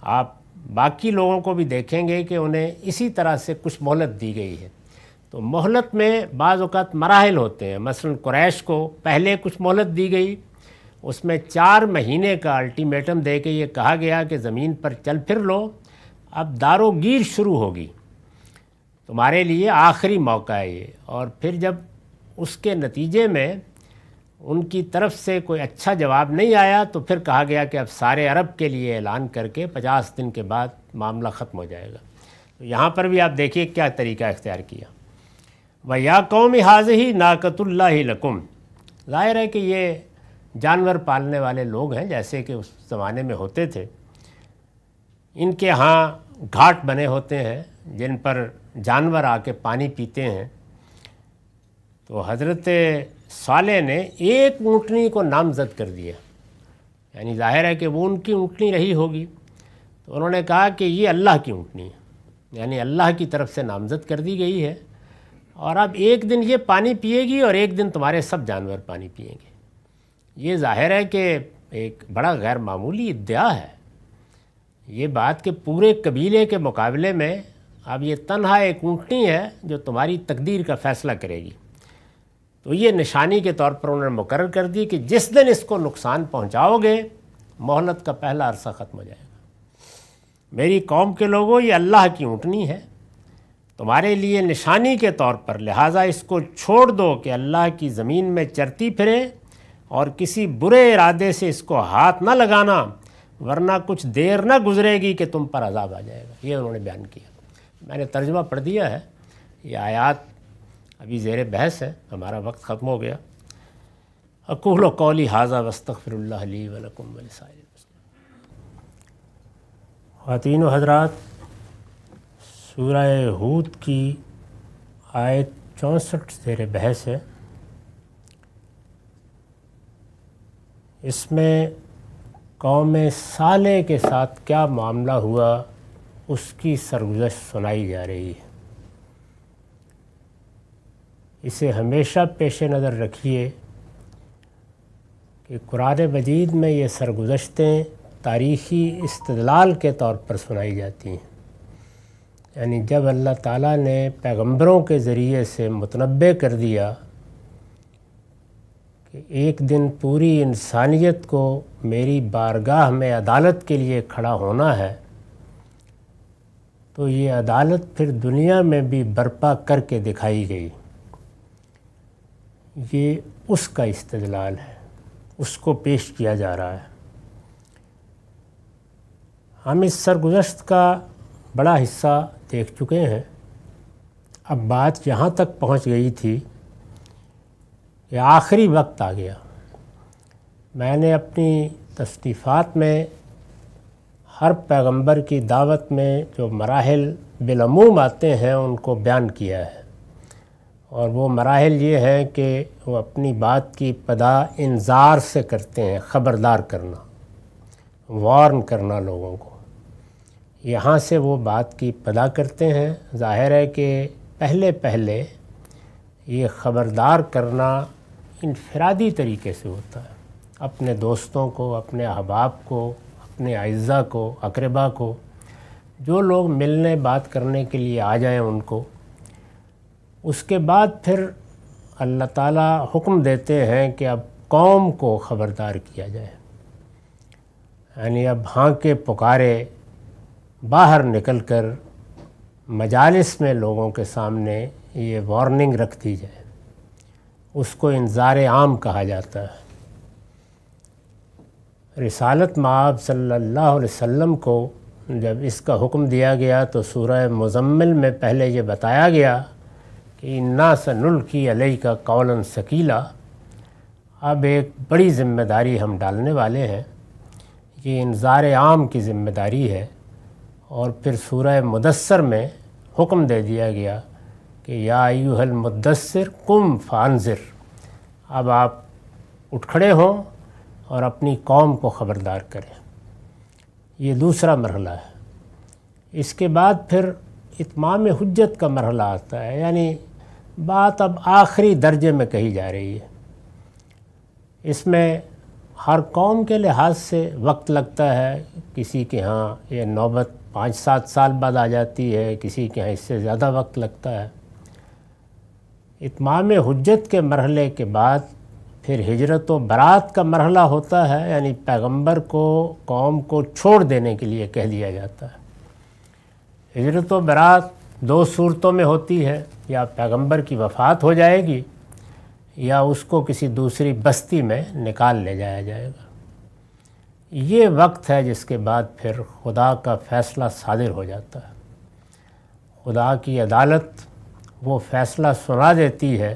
آپ باقی لوگوں کو بھی دیکھیں گے کہ انہیں اسی طرح سے کچھ مہلت دی گئی ہے۔ تو مہلت میں بعض اوقات مراحل ہوتے ہیں، مثلا قریش کو پہلے کچھ مہلت دی گئی، اس میں 4 مہینے کا الٹیمیٹم دے کے یہ کہا گیا کہ زمین پر چل پھر لو، اب دار و گیر شروع ہوگی، تمہارے لیے آخری موقع ہے یہ۔ اور پھر جب اس کے نتیجے میں ان کی طرف سے کوئی اچھا جواب نہیں آیا تو پھر کہا گیا کہ اب سارے عرب کے لیے اعلان کر کے 50 دن کے بعد معاملہ ختم ہو جائے گا۔ تو یہاں پر بھی آپ دیکھیے کیا طریقہ اختیار کیا۔ وَيَا قَوْمِ هَٰذِهِ نَاقَةُ اللَّهِ لَكُمْ، ظاہر ہے کہ یہ جانور پالنے والے لوگ ہیں، جیسے کہ اس زمانے میں ہوتے تھے۔ ان کے ہاں گھاٹ بنے ہوتے ہیں جن پر جانور آ کے پانی پیتے ہیں۔ تو حضرت صالح نے ایک اونٹنی کو نامزد کر دیا، یعنی ظاہر ہے کہ وہ ان کی اونٹنی رہی ہوگی، تو انہوں نے کہا کہ یہ اللہ کی اونٹنی ہے، یعنی اللہ کی طرف سے نامزد کر دی گئی ہے، اور اب ایک دن یہ پانی پیے گی اور ایک دن تمہارے سب جانور پانی پئیں گے۔ یہ ظاہر ہے کہ ایک بڑا غیر معمولی ادعا ہے یہ بات کہ پورے قبیلے کے مقابلے میں اب یہ تنہا ایک اونٹنی ہے جو تمہاری تقدیر کا فیصلہ کرے گی۔ تو یہ نشانی کے طور پر انہوں نے مقرر کر دی کہ جس دن اس کو نقصان پہنچاؤ گے مہلت کا پہلا عرصہ ختم ہو جائے گا۔ میری قوم کے لوگوں، یہ اللہ کی اونٹنی ہے تمہارے لیے نشانی کے طور پر، لہٰذا اس کو چھوڑ دو کہ اللہ کی زمین میں چرتی پھرے، اور کسی برے ارادے سے اس کو ہاتھ نہ لگانا، ورنہ کچھ دیر نہ گزرے گی کہ تم پر عذاب آ جائے گا۔ یہ انہوں نے بیان کیا۔ میں نے ترجمہ پڑھ دیا ہے، یہ آیات ابھی زیر بحث ہے، ہمارا وقت ختم ہو گیا۔ اقول قولی ھذا واستغفر اللہ لی ولکم ولسائر المسلمین۔ خواتین و حضرات، سورہ ہود کی آیت 64 زیر بحث ہے۔ اس میں قوم صالح کے ساتھ کیا معاملہ ہوا اس کی سرگزشت سنائی جا رہی ہے۔ اسے ہمیشہ پیش نظر رکھیے کہ قرآن مجید میں یہ سرگزشتیں تاریخی استدلال کے طور پر سنائی جاتی ہیں، یعنی جب اللہ تعالیٰ نے پیغمبروں کے ذریعے سے متنبع کر دیا کہ ایک دن پوری انسانیت کو میری بارگاہ میں عدالت کے لیے کھڑا ہونا ہے، تو یہ عدالت پھر دنیا میں بھی برپا کر کے دکھائی گئی۔ یہ اس کا استدلال ہے، اس کو پیش کیا جا رہا ہے۔ ہم اس سرگزشت کا بڑا حصہ دیکھ چکے ہیں۔ اب بات یہاں تک پہنچ گئی تھی کہ آخری وقت آ گیا۔ میں نے اپنی تصنیفات میں ہر پیغمبر کی دعوت میں جو مراحل بالعموم آتے ہیں ان کو بیان کیا ہے، اور وہ مراحل یہ ہیں کہ وہ اپنی بات کی ابتدا انذار سے کرتے ہیں، خبردار کرنا، وارن کرنا لوگوں کو۔ یہاں سے وہ بات کی ابتدا کرتے ہیں۔ ظاہر ہے کہ پہلے یہ خبردار کرنا انفرادی طریقے سے ہوتا ہے، اپنے دوستوں کو، اپنے احباب کو، اپنے اعزاء کو، اقربا کو، جو لوگ ملنے بات کرنے کے لیے آ جائیں ان کو۔ اس کے بعد پھر اللہ تعالیٰ حکم دیتے ہیں کہ اب قوم کو خبردار کیا جائے، یعنی اب ہانکے پکارے باہر نکل کر مجالس میں لوگوں کے سامنے یہ وارننگ رکھ دی جائے۔ اس کو انذار عام کہا جاتا ہے۔ رسالت مآب صلی اللہ علیہ وسلم کو جب اس کا حکم دیا گیا تو سورہ مزمل میں پہلے یہ بتایا گیا کہ انا سنلقی علیک قولا ثقیلا، اب ایک بڑی ذمہ داری ہم ڈالنے والے ہیں، یہ انذار عام کی ذمہ داری ہے۔ اور پھر سورہ مدثر میں حکم دے دیا گیا کہ یا ایھا المدثر قم فانذر، اب آپ اٹھ کھڑے ہوں اور اپنی قوم کو خبردار کریں۔ یہ دوسرا مرحلہ ہے۔ اس کے بعد پھر اتمام حجت کا مرحلہ آتا ہے، یعنی بات اب آخری درجے میں کہی جا رہی ہے۔ اس میں ہر قوم کے لحاظ سے وقت لگتا ہے، کسی کے ہاں یہ نوبت 5-7 سال بعد آ جاتی ہے، کسی کے ہاں اس سے زیادہ وقت لگتا ہے۔ اتمام حجت کے مرحلے کے بعد پھر ہجرت و برات کا مرحلہ ہوتا ہے، یعنی پیغمبر کو قوم کو چھوڑ دینے کے لیے کہہ دیا جاتا ہے۔ ہجرت و برات 2 صورتوں میں ہوتی ہے، یا پیغمبر کی وفات ہو جائے گی یا اس کو کسی دوسری بستی میں نکال لے جایا جائے گا۔ یہ وقت ہے جس کے بعد پھر خدا کا فیصلہ صادر ہو جاتا ہے۔ خدا کی عدالت وہ فیصلہ سنا دیتی ہے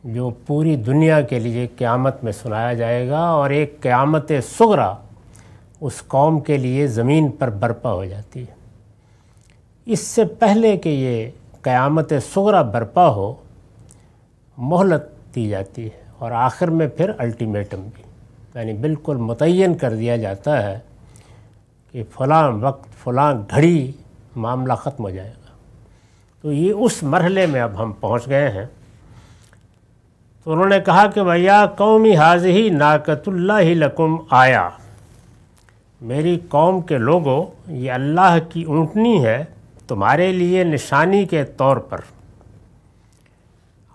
جو پوری دنیا کے لیے قیامت میں سنایا جائے گا، اور ایک قیامت صغریٰ اس قوم کے لیے زمین پر برپا ہو جاتی ہے۔ اس سے پہلے کہ یہ قیامت صغریٰ برپا ہو، مہلت دی جاتی ہے، اور آخر میں پھر الٹیمیٹم بھی، یعنی بالکل متعین کر دیا جاتا ہے کہ فلاں وقت فلاں گھڑی معاملہ ختم ہو جائے گا۔ تو یہ اس مرحلے میں اب ہم پہنچ گئے ہیں۔ تو انہوں نے کہا کہ وَيَا قَوْمِ هَٰذِهِ نَاقَةُ اللَّهِ لَكُمْ آیَةٌ، میری قوم کے لوگوں، یہ اللہ کی اونٹنی ہے تمہارے لیے نشانی کے طور پر۔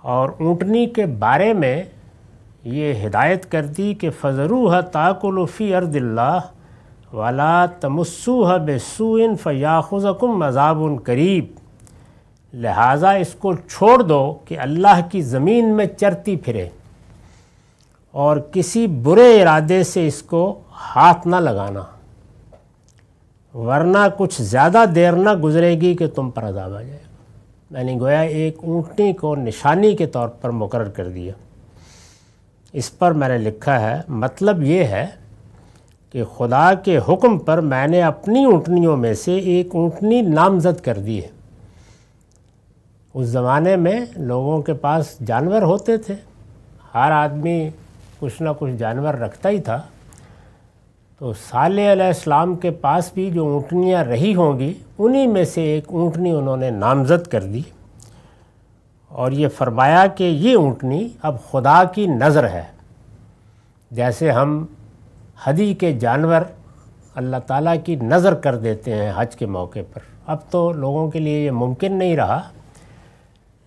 اور اونٹنی کے بارے میں یہ ہدایت کر دی کہ فَذَرُوهَا تَأْكُلُ فِي أَرْضِ اللَّهِ وَلَا تَمُسُّوهَا بِسُوءٍ فَيَأْخُذَكُمْ عَذَابٌ قَرِيبٌ، لہٰذا اس کو چھوڑ دو کہ اللہ کی زمین میں چرتی پھرے، اور کسی برے ارادے سے اس کو ہاتھ نہ لگانا، ورنہ کچھ زیادہ دیر نہ گزرے گی کہ تم پر عذاب آ جائے گا۔ یعنی گویا ایک اونٹنی کو نشانی کے طور پر مقرر کر دیا۔ اس پر میں نے لکھا ہے، مطلب یہ ہے کہ خدا کے حکم پر میں نے اپنی اونٹنیوں میں سے ایک اونٹنی نامزد کر دی ہے۔ اس زمانے میں لوگوں کے پاس جانور ہوتے تھے، ہر آدمی کچھ نہ کچھ جانور رکھتا ہی تھا۔ تو صالح علیہ السلام کے پاس بھی جو اونٹنیاں رہی ہوں گی، انہی میں سے ایک اونٹنی انہوں نے نامزد کر دی، اور یہ فرمایا کہ یہ اونٹنی اب خدا کی نظر ہے۔ جیسے ہم حدی کے جانور اللہ تعالیٰ کی نظر کر دیتے ہیں حج کے موقع پر، اب تو لوگوں کے لیے یہ ممکن نہیں رہا،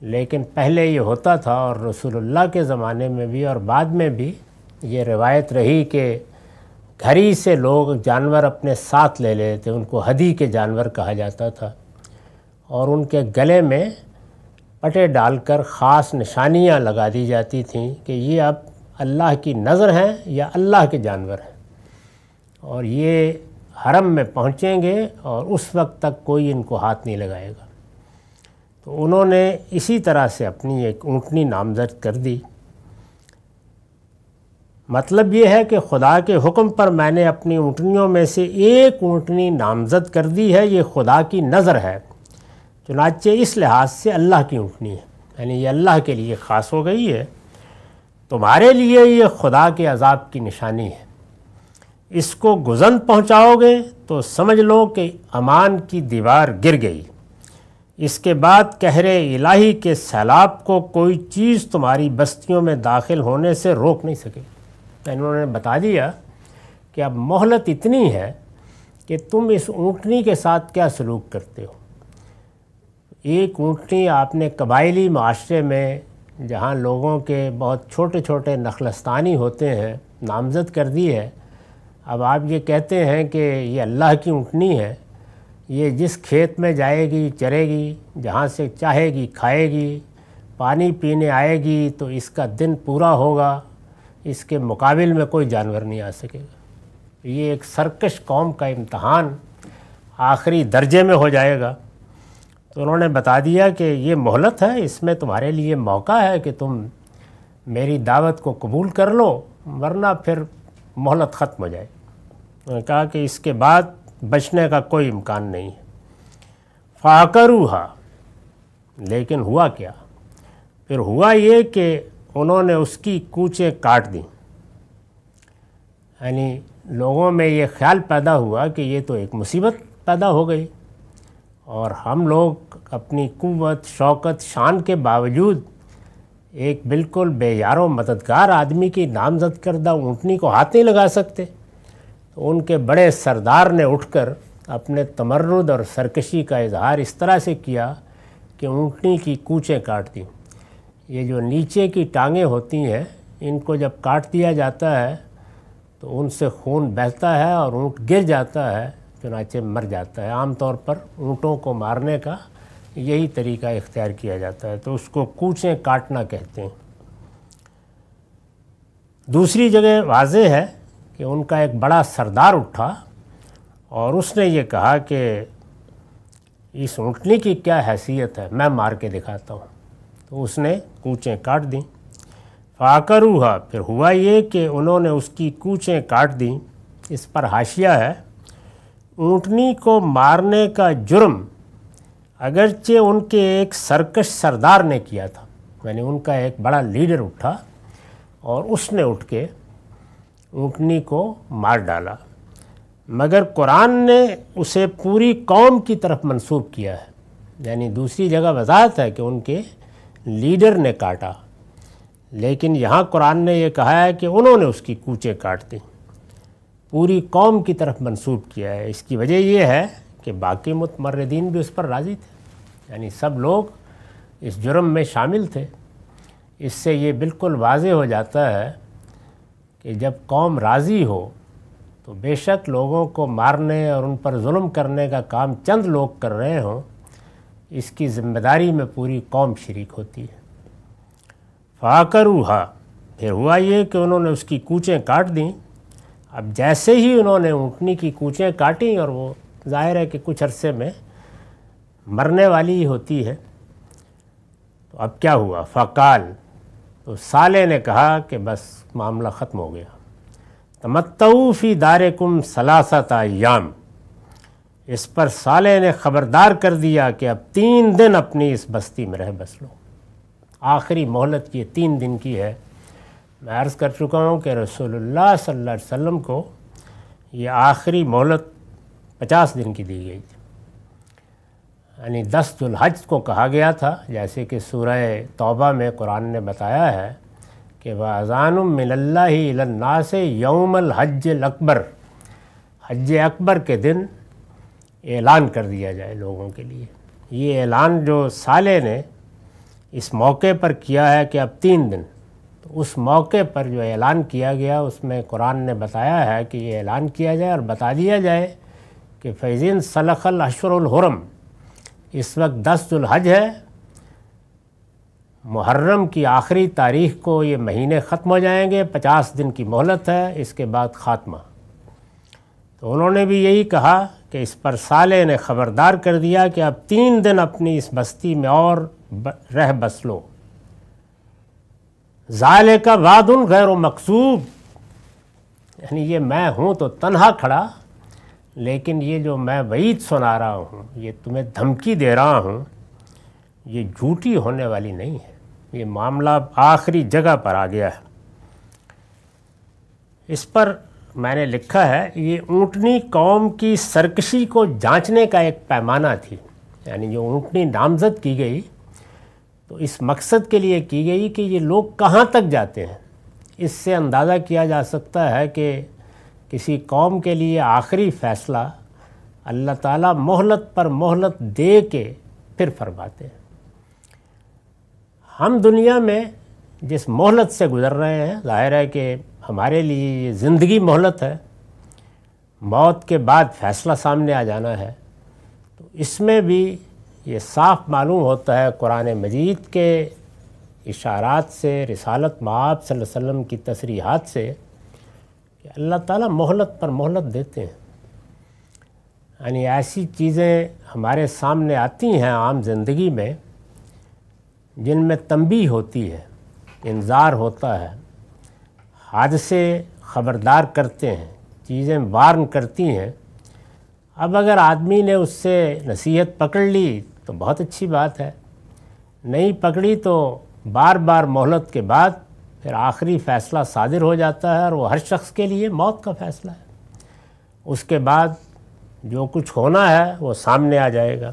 لیکن پہلے یہ ہوتا تھا، اور رسول اللہ کے زمانے میں بھی اور بعد میں بھی یہ روایت رہی کہ گھر ہی سے لوگ جانور اپنے ساتھ لے لیتے، ان کو حدی کے جانور کہا جاتا تھا، اور ان کے گلے میں پٹے ڈال کر خاص نشانیاں لگا دی جاتی تھیں کہ یہ اب اللہ کی نظر ہیں یا اللہ کے جانور ہیں، اور یہ حرم میں پہنچیں گے اور اس وقت تک کوئی ان کو ہاتھ نہیں لگائے گا۔ تو انہوں نے اسی طرح سے اپنی ایک اونٹنی نامزد کر دی۔ مطلب یہ ہے کہ خدا کے حکم پر میں نے اپنی اونٹنیوں میں سے ایک اونٹنی نامزد کر دی ہے، یہ خدا کی نظر ہے، چنانچہ اس لحاظ سے اللہ کی اونٹنی ہے، یعنی یہ اللہ کے لیے خاص ہو گئی ہے، تمہارے لیے یہ خدا کے عذاب کی نشانی ہے، اس کو گزند پہنچاؤ گے تو سمجھ لو کہ امان کی دیوار گر گئی، اس کے بعد قہر الہی کے سیلاب کو کوئی چیز تمہاری بستیوں میں داخل ہونے سے روک نہیں سکے۔ انہوں نے بتا دیا کہ اب مہلت اتنی ہے کہ تم اس اونٹنی کے ساتھ کیا سلوک کرتے ہو۔ ایک اونٹنی آپ نے قبائلی معاشرے میں جہاں لوگوں کے بہت چھوٹے چھوٹے نخلستانی ہوتے ہیں نامزد کر دی ہے، اب آپ یہ کہتے ہیں کہ یہ اللہ کی اونٹنی ہے، یہ جس کھیت میں جائے گی چرے گی، جہاں سے چاہے گی کھائے گی، پانی پینے آئے گی تو اس کا دن پورا ہوگا، اس کے مقابل میں کوئی جانور نہیں آ سکے گا۔ یہ ایک سرکش قوم کا امتحان آخری درجے میں ہو جائے گا۔ تو انہوں نے بتا دیا کہ یہ مہلت ہے، اس میں تمہارے لیے موقع ہے کہ تم میری دعوت کو قبول کر لو، ورنہ پھر مہلت ختم ہو جائے۔ انہوں نے کہا کہ اس کے بعد بچنے کا کوئی امکان نہیں ہے۔ فَعَقَرُوهَا، لیکن ہوا کیا؟ پھر ہوا یہ کہ انہوں نے اس کی کوچیں کاٹ دیں۔ یعنی لوگوں میں یہ خیال پیدا ہوا کہ یہ تو ایک مصیبت پیدا ہو گئی، اور ہم لوگ اپنی قوت شوکت شان کے باوجود ایک بالکل بے یار و مددگار آدمی کی نامزد کردہ اونٹنی کو ہاتھ نہیں لگا سکتے۔ تو ان کے بڑے سردار نے اٹھ کر اپنے تمرد اور سرکشی کا اظہار اس طرح سے کیا کہ اونٹنی کی کوچیں کاٹ دیں۔ یہ جو نیچے کی ٹانگیں ہوتی ہیں ان کو جب کاٹ دیا جاتا ہے تو ان سے خون بہتا ہے اور اونٹ گر جاتا ہے، چنانچہ مر جاتا ہے۔ عام طور پر اونٹوں کو مارنے کا یہی طریقہ اختیار کیا جاتا ہے، تو اس کو کوچیں کاٹنا کہتے ہیں۔ دوسری جگہ واضح ہے کہ ان کا ایک بڑا سردار اٹھا اور اس نے یہ کہا کہ اس اونٹنی کی کیا حیثیت ہے، میں مار کے دکھاتا ہوں۔ تو اس نے کوچیں کاٹ دیں۔ فَعَقَرُوهَا، پھر ہوا یہ کہ انہوں نے اس کی کوچیں کاٹ دیں۔ اس پر حاشیہ ہے، اونٹنی کو مارنے کا جرم اگرچہ ان کے ایک سرکش سردار نے کیا تھا، یعنی ان کا ایک بڑا لیڈر اٹھا اور اس نے اٹھ کے اونٹنی کو مار ڈالا، مگر قرآن نے اسے پوری قوم کی طرف منسوب کیا ہے۔ یعنی دوسری جگہ وضاحت ہے کہ ان کے لیڈر نے کاٹا، لیکن یہاں قرآن نے یہ کہا ہے کہ انہوں نے اس کی کوچیں کاٹ دیں، پوری قوم کی طرف منسوب کیا ہے۔ اس کی وجہ یہ ہے کہ باقی متمردین بھی اس پر راضی تھے، یعنی سب لوگ اس جرم میں شامل تھے۔ اس سے یہ بالکل واضح ہو جاتا ہے کہ جب قوم راضی ہو تو بے شک لوگوں کو مارنے اور ان پر ظلم کرنے کا کام چند لوگ کر رہے ہوں، اس کی ذمہ داری میں پوری قوم شریک ہوتی ہے۔ فَعَقَرُوهَا، پھر ہوا یہ کہ انہوں نے اس کی کوچیں کاٹ دیں۔ اب جیسے ہی انہوں نے اونٹنی کی کوچیں کاٹیں، اور وہ ظاہر ہے کہ کچھ عرصے میں مرنے والی ہی ہوتی ہے، تو اب کیا ہوا؟ فَقَالَ، تو صالح نے کہا کہ بس معاملہ ختم ہو گیا۔ تَمَتَّعُوا فِي دَارِكُمْ ثَلَاثَةَ أَيَّامٍ، اس پر صالح نے خبردار کر دیا کہ اب 3 دن اپنی اس بستی میں رہ بس لو۔ آخری مہلت یہ 3 دن کی ہے۔ میں عرض کر چکا ہوں کہ رسول اللہ صلی اللہ علیہ وسلم کو یہ آخری مہلت 50 دن کی دی گئی تھی، یعنی 10 ذو الحج کو کہا گیا تھا، جیسے کہ سورہ توبہ میں قرآن نے بتایا ہے کہ وَأَذَانٌ مِّنَ اللَّهِ إِلَى النَّاسِ يَوْمَ الْحَجِّ الْأَكْبَرِ، حج اکبر کے دن اعلان کر دیا جائے لوگوں کے لیے۔ یہ اعلان جو صالح نے اس موقع پر کیا ہے کہ اب 3 دن، تو اس موقع پر جو اعلان کیا گیا اس میں قرآن نے بتایا ہے کہ یہ اعلان کیا جائے اور بتا دیا جائے کہ فَإِذٍ سَلَخَ الْأَشْهُرُ الْحُرُمُ، اس وقت 10 ذو الحج ہے، محرم کی آخری تاریخ کو یہ مہینے ختم ہو جائیں گے، 50 دن کی مہلت ہے، اس کے بعد خاتمہ۔ تو انہوں نے بھی یہی کہا کہ اس پر صالح نے خبردار کر دیا کہ اب 3 دن اپنی اس بستی میں اور رہ بس لو۔ ذالک وعد غیر مکذوب، یعنی یہ میں ہوں تو تنہا کھڑا، لیکن یہ جو میں وعید سنا رہا ہوں، یہ تمہیں دھمکی دے رہا ہوں، یہ جھوٹی ہونے والی نہیں ہے، یہ معاملہ آخری جگہ پر آ گیا ہے۔ اس پر میں نے لکھا ہے، یہ اونٹنی قوم کی سرکشی کو جانچنے کا ایک پیمانہ تھی، یعنی جو اونٹنی نامزد کی گئی تو اس مقصد کے لیے کی گئی کہ یہ لوگ کہاں تک جاتے ہیں۔ اس سے اندازہ کیا جا سکتا ہے کہ کسی قوم کے لیے آخری فیصلہ اللہ تعالیٰ مہلت پر مہلت دے کے پھر فرماتے ہیں۔ ہم دنیا میں جس مہلت سے گزر رہے ہیں، ظاہر ہے کہ ہمارے لیے یہ زندگی مہلت ہے، موت کے بعد فیصلہ سامنے آ جانا ہے، تو اس میں بھی یہ صاف معلوم ہوتا ہے قرآن مجید کے اشارات سے، رسالت مآب صلی اللہ علیہ وسلم کی تصریحات سے، کہ اللہ تعالیٰ مہلت پر مہلت دیتے ہیں۔ یعنی ایسی چیزیں ہمارے سامنے آتی ہیں عام زندگی میں جن میں تنبیہ ہوتی ہے، انذار ہوتا ہے، حادثے خبردار کرتے ہیں، چیزیں وارن کرتی ہیں۔ اب اگر آدمی نے اس سے نصیحت پکڑ لی تو بہت اچھی بات ہے، نہیں پکڑی تو بار بار مہلت کے بعد پھر آخری فیصلہ صادر ہو جاتا ہے، اور وہ ہر شخص کے لیے موت کا فیصلہ ہے۔ اس کے بعد جو کچھ ہونا ہے وہ سامنے آ جائے گا۔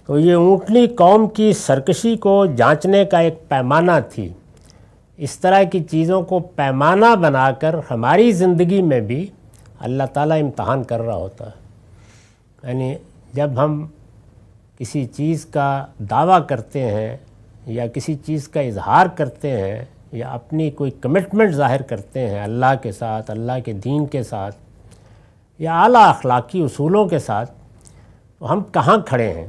تو یہ اونٹنی قوم کی سرکشی کو جانچنے کا ایک پیمانہ تھی۔ اس طرح کی چیزوں کو پیمانہ بنا کر ہماری زندگی میں بھی اللہ تعالیٰ امتحان کر رہا ہوتا ہے۔ یعنی جب ہم کسی چیز کا دعویٰ کرتے ہیں یا کسی چیز کا اظہار کرتے ہیں یا اپنی کوئی کمٹمنٹ ظاہر کرتے ہیں اللہ کے ساتھ، اللہ کے دین کے ساتھ یا اعلیٰ اخلاقی اصولوں کے ساتھ، تو ہم کہاں کھڑے ہیں؟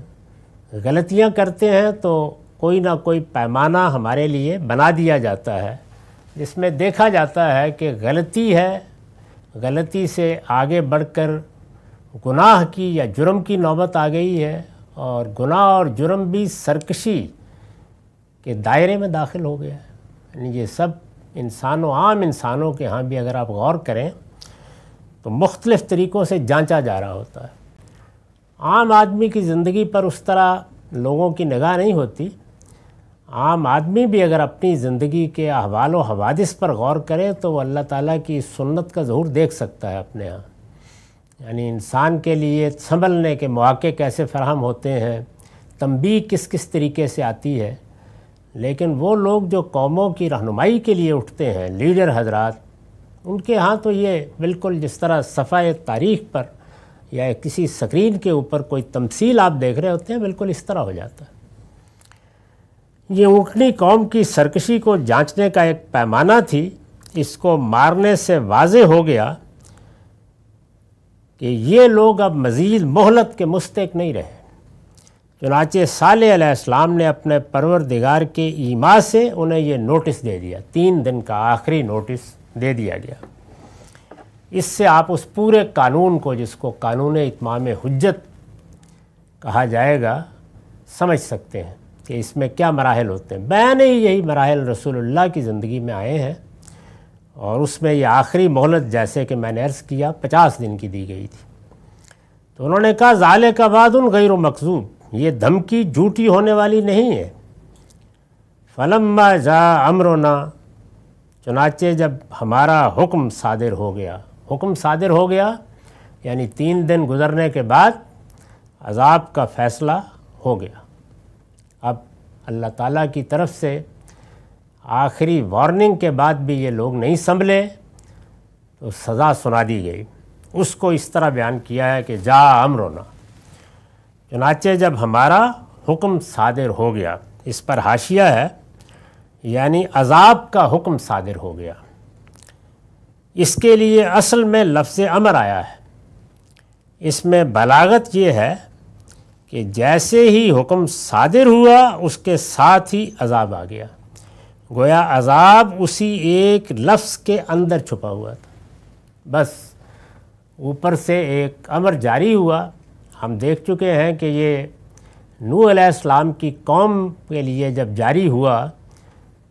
غلطیاں کرتے ہیں تو کوئی نہ کوئی پیمانہ ہمارے لیے بنا دیا جاتا ہے، جس میں دیکھا جاتا ہے کہ غلطی ہے، غلطی سے آگے بڑھ کر گناہ کی یا جرم کی نوبت آ گئی ہے، اور گناہ اور جرم بھی سرکشی کے دائرے میں داخل ہو گیا ہے۔ یعنی یہ سب عام انسانوں کے ہاں بھی اگر آپ غور کریں تو مختلف طریقوں سے جانچا جا رہا ہوتا ہے۔ عام آدمی کی زندگی پر اس طرح لوگوں کی نگاہ نہیں ہوتی۔ عام آدمی بھی اگر اپنی زندگی کے احوال و حوادث پر غور کرے تو وہ اللہ تعالیٰ کی سنت کا ظہور دیکھ سکتا ہے اپنے ہاں۔ یعنی انسان کے لیے سنبھلنے کے مواقع کیسے فراہم ہوتے ہیں، تنبیہ کس کس طریقے سے آتی ہے، لیکن وہ لوگ جو قوموں کی رہنمائی کے لیے اٹھتے ہیں، لیڈر حضرات، ان کے ہاں تو یہ بالکل جس طرح صفحہ تاریخ پر یا کسی سکرین کے اوپر کوئی تمثیل آپ دیکھ رہے ہوتے ہیں، بالکل اس طرح ہو جاتا ہے۔ یہ اونٹنی قوم کی سرکشی کو جانچنے کا ایک پیمانہ تھی۔ اس کو مارنے سے واضح ہو گیا کہ یہ لوگ اب مزید مہلت کے مستحق نہیں رہے۔ چنانچہ صالح علیہ السلام نے اپنے پروردگار کے ایما سے انہیں یہ نوٹس دے دیا، 3 دن کا آخری نوٹس دے دیا گیا۔ اس سے آپ اس پورے قانون کو، جس کو قانون اتمام حجت کہا جائے گا، سمجھ سکتے ہیں کہ اس میں کیا مراحل ہوتے ہیں۔ بیان یہی مراحل رسول اللہ کی زندگی میں آئے ہیں، اور اس میں یہ آخری مہلت جیسے کہ میں نے عرض کیا 50 دن کی دی گئی تھی۔ تو انہوں نے کہا ذالک وعد غیر مکذوب، یہ دھمکی جھوٹی ہونے والی نہیں ہے۔ فلما جاء امرنا، چنانچہ جب ہمارا حکم صادر ہو گیا، حکم صادر ہو گیا یعنی 3 دن گزرنے کے بعد عذاب کا فیصلہ ہو گیا۔ اب اللہ تعالیٰ کی طرف سے آخری وارننگ کے بعد بھی یہ لوگ نہیں سنبھلے تو سزا سنا دی گئی۔ اس کو اس طرح بیان کیا ہے کہ جا امرنا، چنانچہ جب ہمارا حکم صادر ہو گیا۔ اس پر حاشیہ ہے یعنی عذاب کا حکم صادر ہو گیا۔ اس کے لیے اصل میں لفظ امر آیا ہے۔ اس میں بلاغت یہ ہے کہ جیسے ہی حکم صادر ہوا اس کے ساتھ ہی عذاب آ گیا، گویا عذاب اسی ایک لفظ کے اندر چھپا ہوا تھا۔ بس اوپر سے ایک امر جاری ہوا۔ ہم دیکھ چکے ہیں کہ یہ نوح علیہ السلام کی قوم کے لیے جب جاری ہوا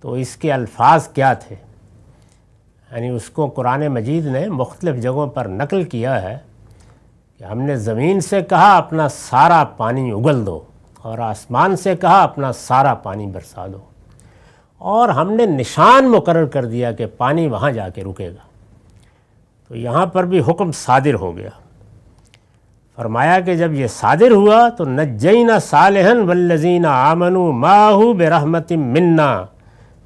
تو اس کے الفاظ کیا تھے، یعنی اس کو قرآن مجید نے مختلف جگہوں پر نقل کیا ہے کہ ہم نے زمین سے کہا اپنا سارا پانی اگل دو، اور آسمان سے کہا اپنا سارا پانی برسا دو، اور ہم نے نشان مقرر کر دیا کہ پانی وہاں جا کے رکے گا۔ تو یہاں پر بھی حکم صادر ہو گیا۔ فرمایا کہ جب یہ صادر ہوا تو نجینا صالحا والذین آمنوا معہ برحمت منا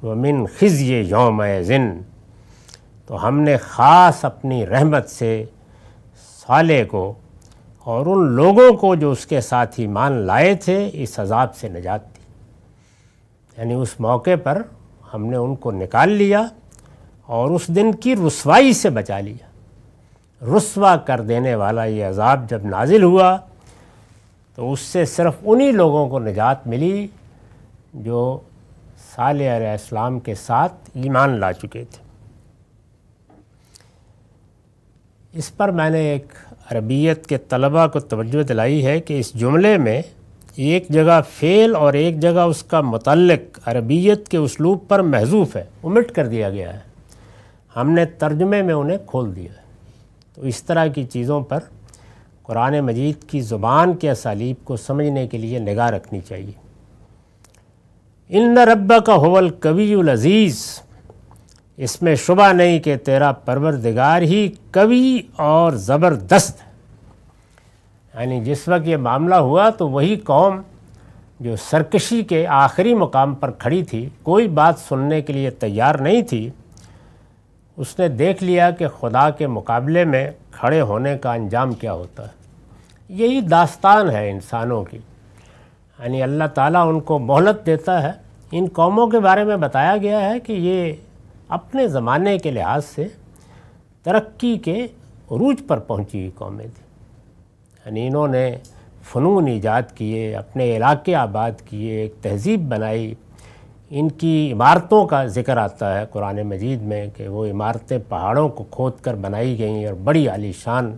ومن خزی یومئذ، تو ہم نے خاص اپنی رحمت سے صالح کو اور ان لوگوں کو جو اس کے ساتھ ایمان لائے تھے اس عذاب سے نجات دی۔ یعنی اس موقع پر ہم نے ان کو نکال لیا اور اس دن کی رسوائی سے بچا لیا۔ رسوا کر دینے والا یہ عذاب جب نازل ہوا تو اس سے صرف انہی لوگوں کو نجات ملی جو صالح علیہ السلام کے ساتھ ایمان لا چکے تھے۔ اس پر میں نے ایک عربیت کے طلباء کو توجہ دلائی ہے کہ اس جملے میں ایک جگہ فعل اور ایک جگہ اس کا متعلق عربیت کے اسلوب پر محذوف ہے، omit کر دیا گیا ہے، ہم نے ترجمے میں انہیں کھول دیا ہے۔ تو اس طرح کی چیزوں پر قرآن مجید کی زبان کے اسالیب کو سمجھنے کے لیے نگاہ رکھنی چاہیے۔ ان ربک هو القوی العزیز، اس میں شبہ نہیں کہ تیرا پروردگار ہی قوی اور زبردست ہے۔ یعنی جس وقت یہ معاملہ ہوا تو وہی قوم جو سرکشی کے آخری مقام پر کھڑی تھی، کوئی بات سننے کے لیے تیار نہیں تھی، اس نے دیکھ لیا کہ خدا کے مقابلے میں کھڑے ہونے کا انجام کیا ہوتا ہے۔ یہی داستان ہے انسانوں کی، یعنی اللہ تعالیٰ ان کو مہلت دیتا ہے۔ ان قوموں کے بارے میں بتایا گیا ہے کہ یہ اپنے زمانے کے لحاظ سے ترقی کے عروج پر پہنچی ہوئی قومیں تھیں، یعنی انہوں نے فنون ایجاد کیے، اپنے علاقے آباد کیے، ایک تہذیب بنائی۔ ان کی عمارتوں کا ذکر آتا ہے قرآن مجید میں کہ وہ عمارتیں پہاڑوں کو کھود کر بنائی گئیں اور بڑی عالی شان۔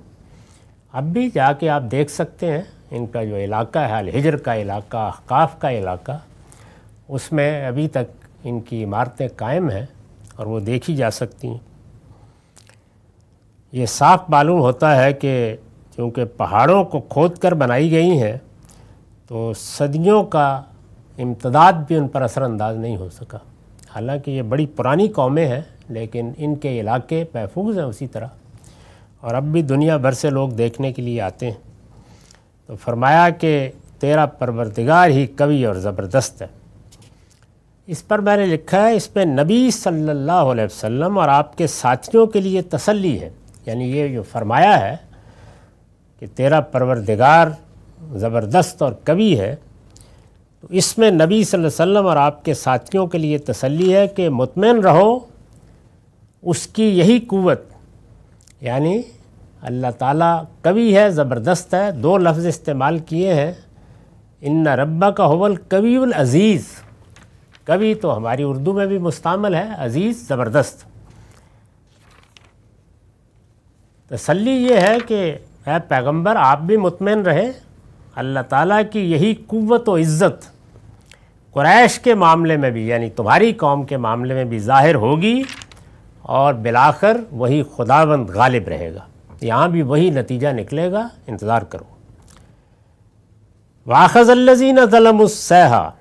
اب بھی جا کے آپ دیکھ سکتے ہیں ان کا جو علاقہ ہے، الحجر کا علاقہ، احقاف کا علاقہ، اس میں ابھی تک ان کی عمارتیں قائم ہیں اور وہ دیکھی جا سکتی ہیں۔ یہ صاف معلوم ہوتا ہے کہ چونکہ پہاڑوں کو کھود کر بنائی گئی ہیں تو صدیوں کا امتداد بھی ان پر اثر انداز نہیں ہو سکا۔ حالانکہ یہ بڑی پرانی قومیں ہیں لیکن ان کے علاقے محفوظ ہیں اسی طرح، اور اب بھی دنیا بھر سے لوگ دیکھنے کے لیے آتے ہیں۔ تو فرمایا کہ تیرا پروردگار ہی قوی اور زبردست ہے۔ اس پر میں نے لکھا ہے، اس میں نبی صلی اللہ علیہ وسلم اور آپ کے ساتھیوں کے لیے تسلی ہے۔ یعنی یہ جو فرمایا ہے کہ تیرا پروردگار زبردست اور قوی ہے، تو اس میں نبی صلی اللہ علیہ وسلم اور آپ کے ساتھیوں کے لیے تسلی ہے کہ مطمئن رہو، اس کی یہی قوت، یعنی اللہ تعالیٰ قوی ہے، زبردست ہے۔ دو لفظ استعمال کیے ہیں، ان ربک هو القوی العزیز۔ قوی تو ہماری اردو میں بھی مستعمل ہے، عزیز زبردست۔ تسلی یہ ہے کہ اے پیغمبر آپ بھی مطمئن رہیں، اللہ تعالیٰ کی یہی قوت و عزت قریش کے معاملے میں بھی، یعنی تمہاری قوم کے معاملے میں بھی ظاہر ہوگی، اور بالآخر وہی خداوند غالب رہے گا۔ یہاں بھی وہی نتیجہ نکلے گا، انتظار کرو۔ وَأَخَذَ الَّذِينَ ظَلَمُوا الصَّيْحَةَ،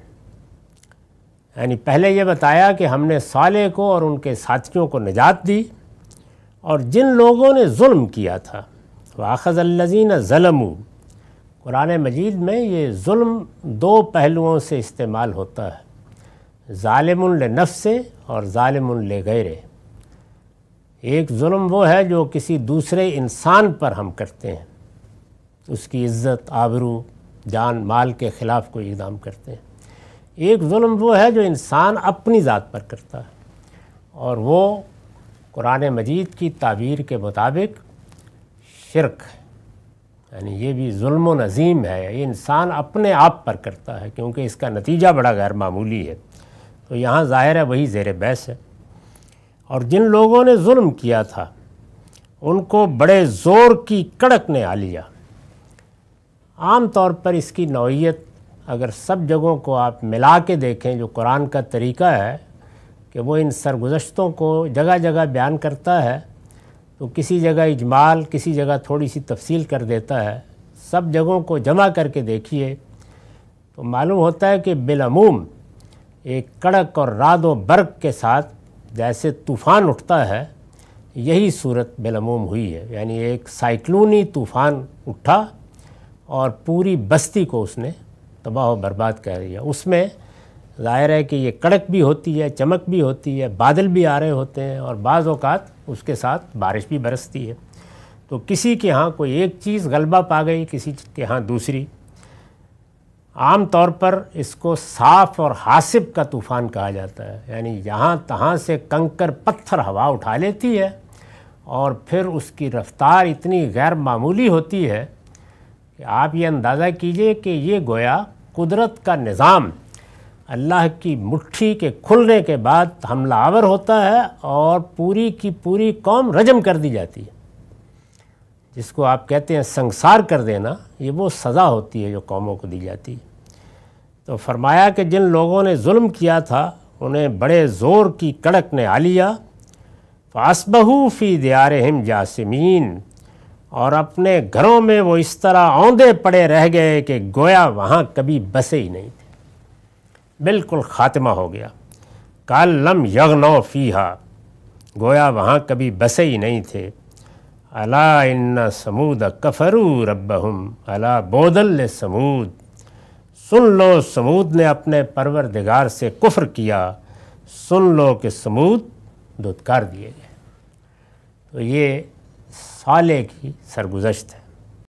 یعنی پہلے یہ بتایا کہ ہم نے صالح کو اور ان کے ساتھیوں کو نجات دی، اور جن لوگوں نے ظلم کیا تھا، وَأَخَذَ الَّذِينَ ظَلَمُوا، قرآن مجید میں یہ ظلم دو پہلوؤں سے استعمال ہوتا ہے، ظالم لنفسہ اور ظالم لغیرہ۔ ایک ظلم وہ ہے جو کسی دوسرے انسان پر ہم کرتے ہیں، اس کی عزت، آبرو، جان مال کے خلاف کوئی اقدام کرتے ہیں۔ ایک ظلم وہ ہے جو انسان اپنی ذات پر کرتا ہے، اور وہ قرآن مجید کی تعبیر کے مطابق شرک ہے، یعنی یہ بھی ظلم و عظیم ہے، یہ انسان اپنے آپ پر کرتا ہے کیونکہ اس کا نتیجہ بڑا غیر معمولی ہے۔ تو یہاں ظاہر ہے وہی زیر بحث ہے۔ اور جن لوگوں نے ظلم کیا تھا ان کو بڑے زور کی کڑک نے آ لیا۔ عام طور پر اس کی نوعیت اگر سب جگہوں کو آپ ملا کے دیکھیں، جو قرآن کا طریقہ ہے کہ وہ ان سرگزشتوں کو جگہ جگہ بیان کرتا ہے، تو کسی جگہ اجمال، کسی جگہ تھوڑی سی تفصیل کر دیتا ہے۔ سب جگہوں کو جمع کر کے دیکھیے تو معلوم ہوتا ہے کہ بالعموم ایک کڑک اور رعد و برق کے ساتھ جیسے طوفان اٹھتا ہے، یہی صورت بالعموم ہوئی ہے، یعنی ایک سائیکلونی طوفان اٹھا اور پوری بستی کو اس نے تباہ و برباد کر دیا۔ اس میں ظاہر ہے کہ یہ کڑک بھی ہوتی ہے، چمک بھی ہوتی ہے، بادل بھی آ رہے ہوتے ہیں، اور بعض اوقات اس کے ساتھ بارش بھی برستی ہے۔ تو کسی کے ہاں کوئی ایک چیز غلبہ پا گئی، کسی کے ہاں دوسری۔ عام طور پر اس کو صاف اور حاسب کا طوفان کہا جاتا ہے، یعنی یہاں تہاں سے کنکر پتھر ہوا اٹھا لیتی ہے اور پھر اس کی رفتار اتنی غیر معمولی ہوتی ہے کہ آپ یہ اندازہ کیجئے کہ یہ گویا قدرت کا نظام اللہ کی مٹھی کے کھلنے کے بعد حملہ آور ہوتا ہے اور پوری کی پوری قوم رجم کر دی جاتی ہے، جس کو آپ کہتے ہیں سنسار کر دینا۔ یہ وہ سزا ہوتی ہے جو قوموں کو دی جاتی ہے۔ تو فرمایا کہ جن لوگوں نے ظلم کیا تھا انہیں بڑے زور کی کڑک نے آ لیا، فَأَصْبَحُوا فِي دِيَارِهِمْ جَاثِمِينَ، اور اپنے گھروں میں وہ اس طرح اوندے پڑے رہ گئے کہ گویا وہاں کبھی بسے ہی نہیں تھے، بالکل خاتمہ ہو گیا۔ قَالَ لَمْ يَغْنَوْا فِيهَا، گویا وہاں کبھی بسے ہی نہیں تھے۔ الا ان سمود کفروا ربہم الا بودل لسمود، سن لو سمود نے اپنے پروردگار سے کفر کیا، سن لو کہ سمود دھتکار دیے گئے۔ تو یہ صالح کی سرگزشت ہے۔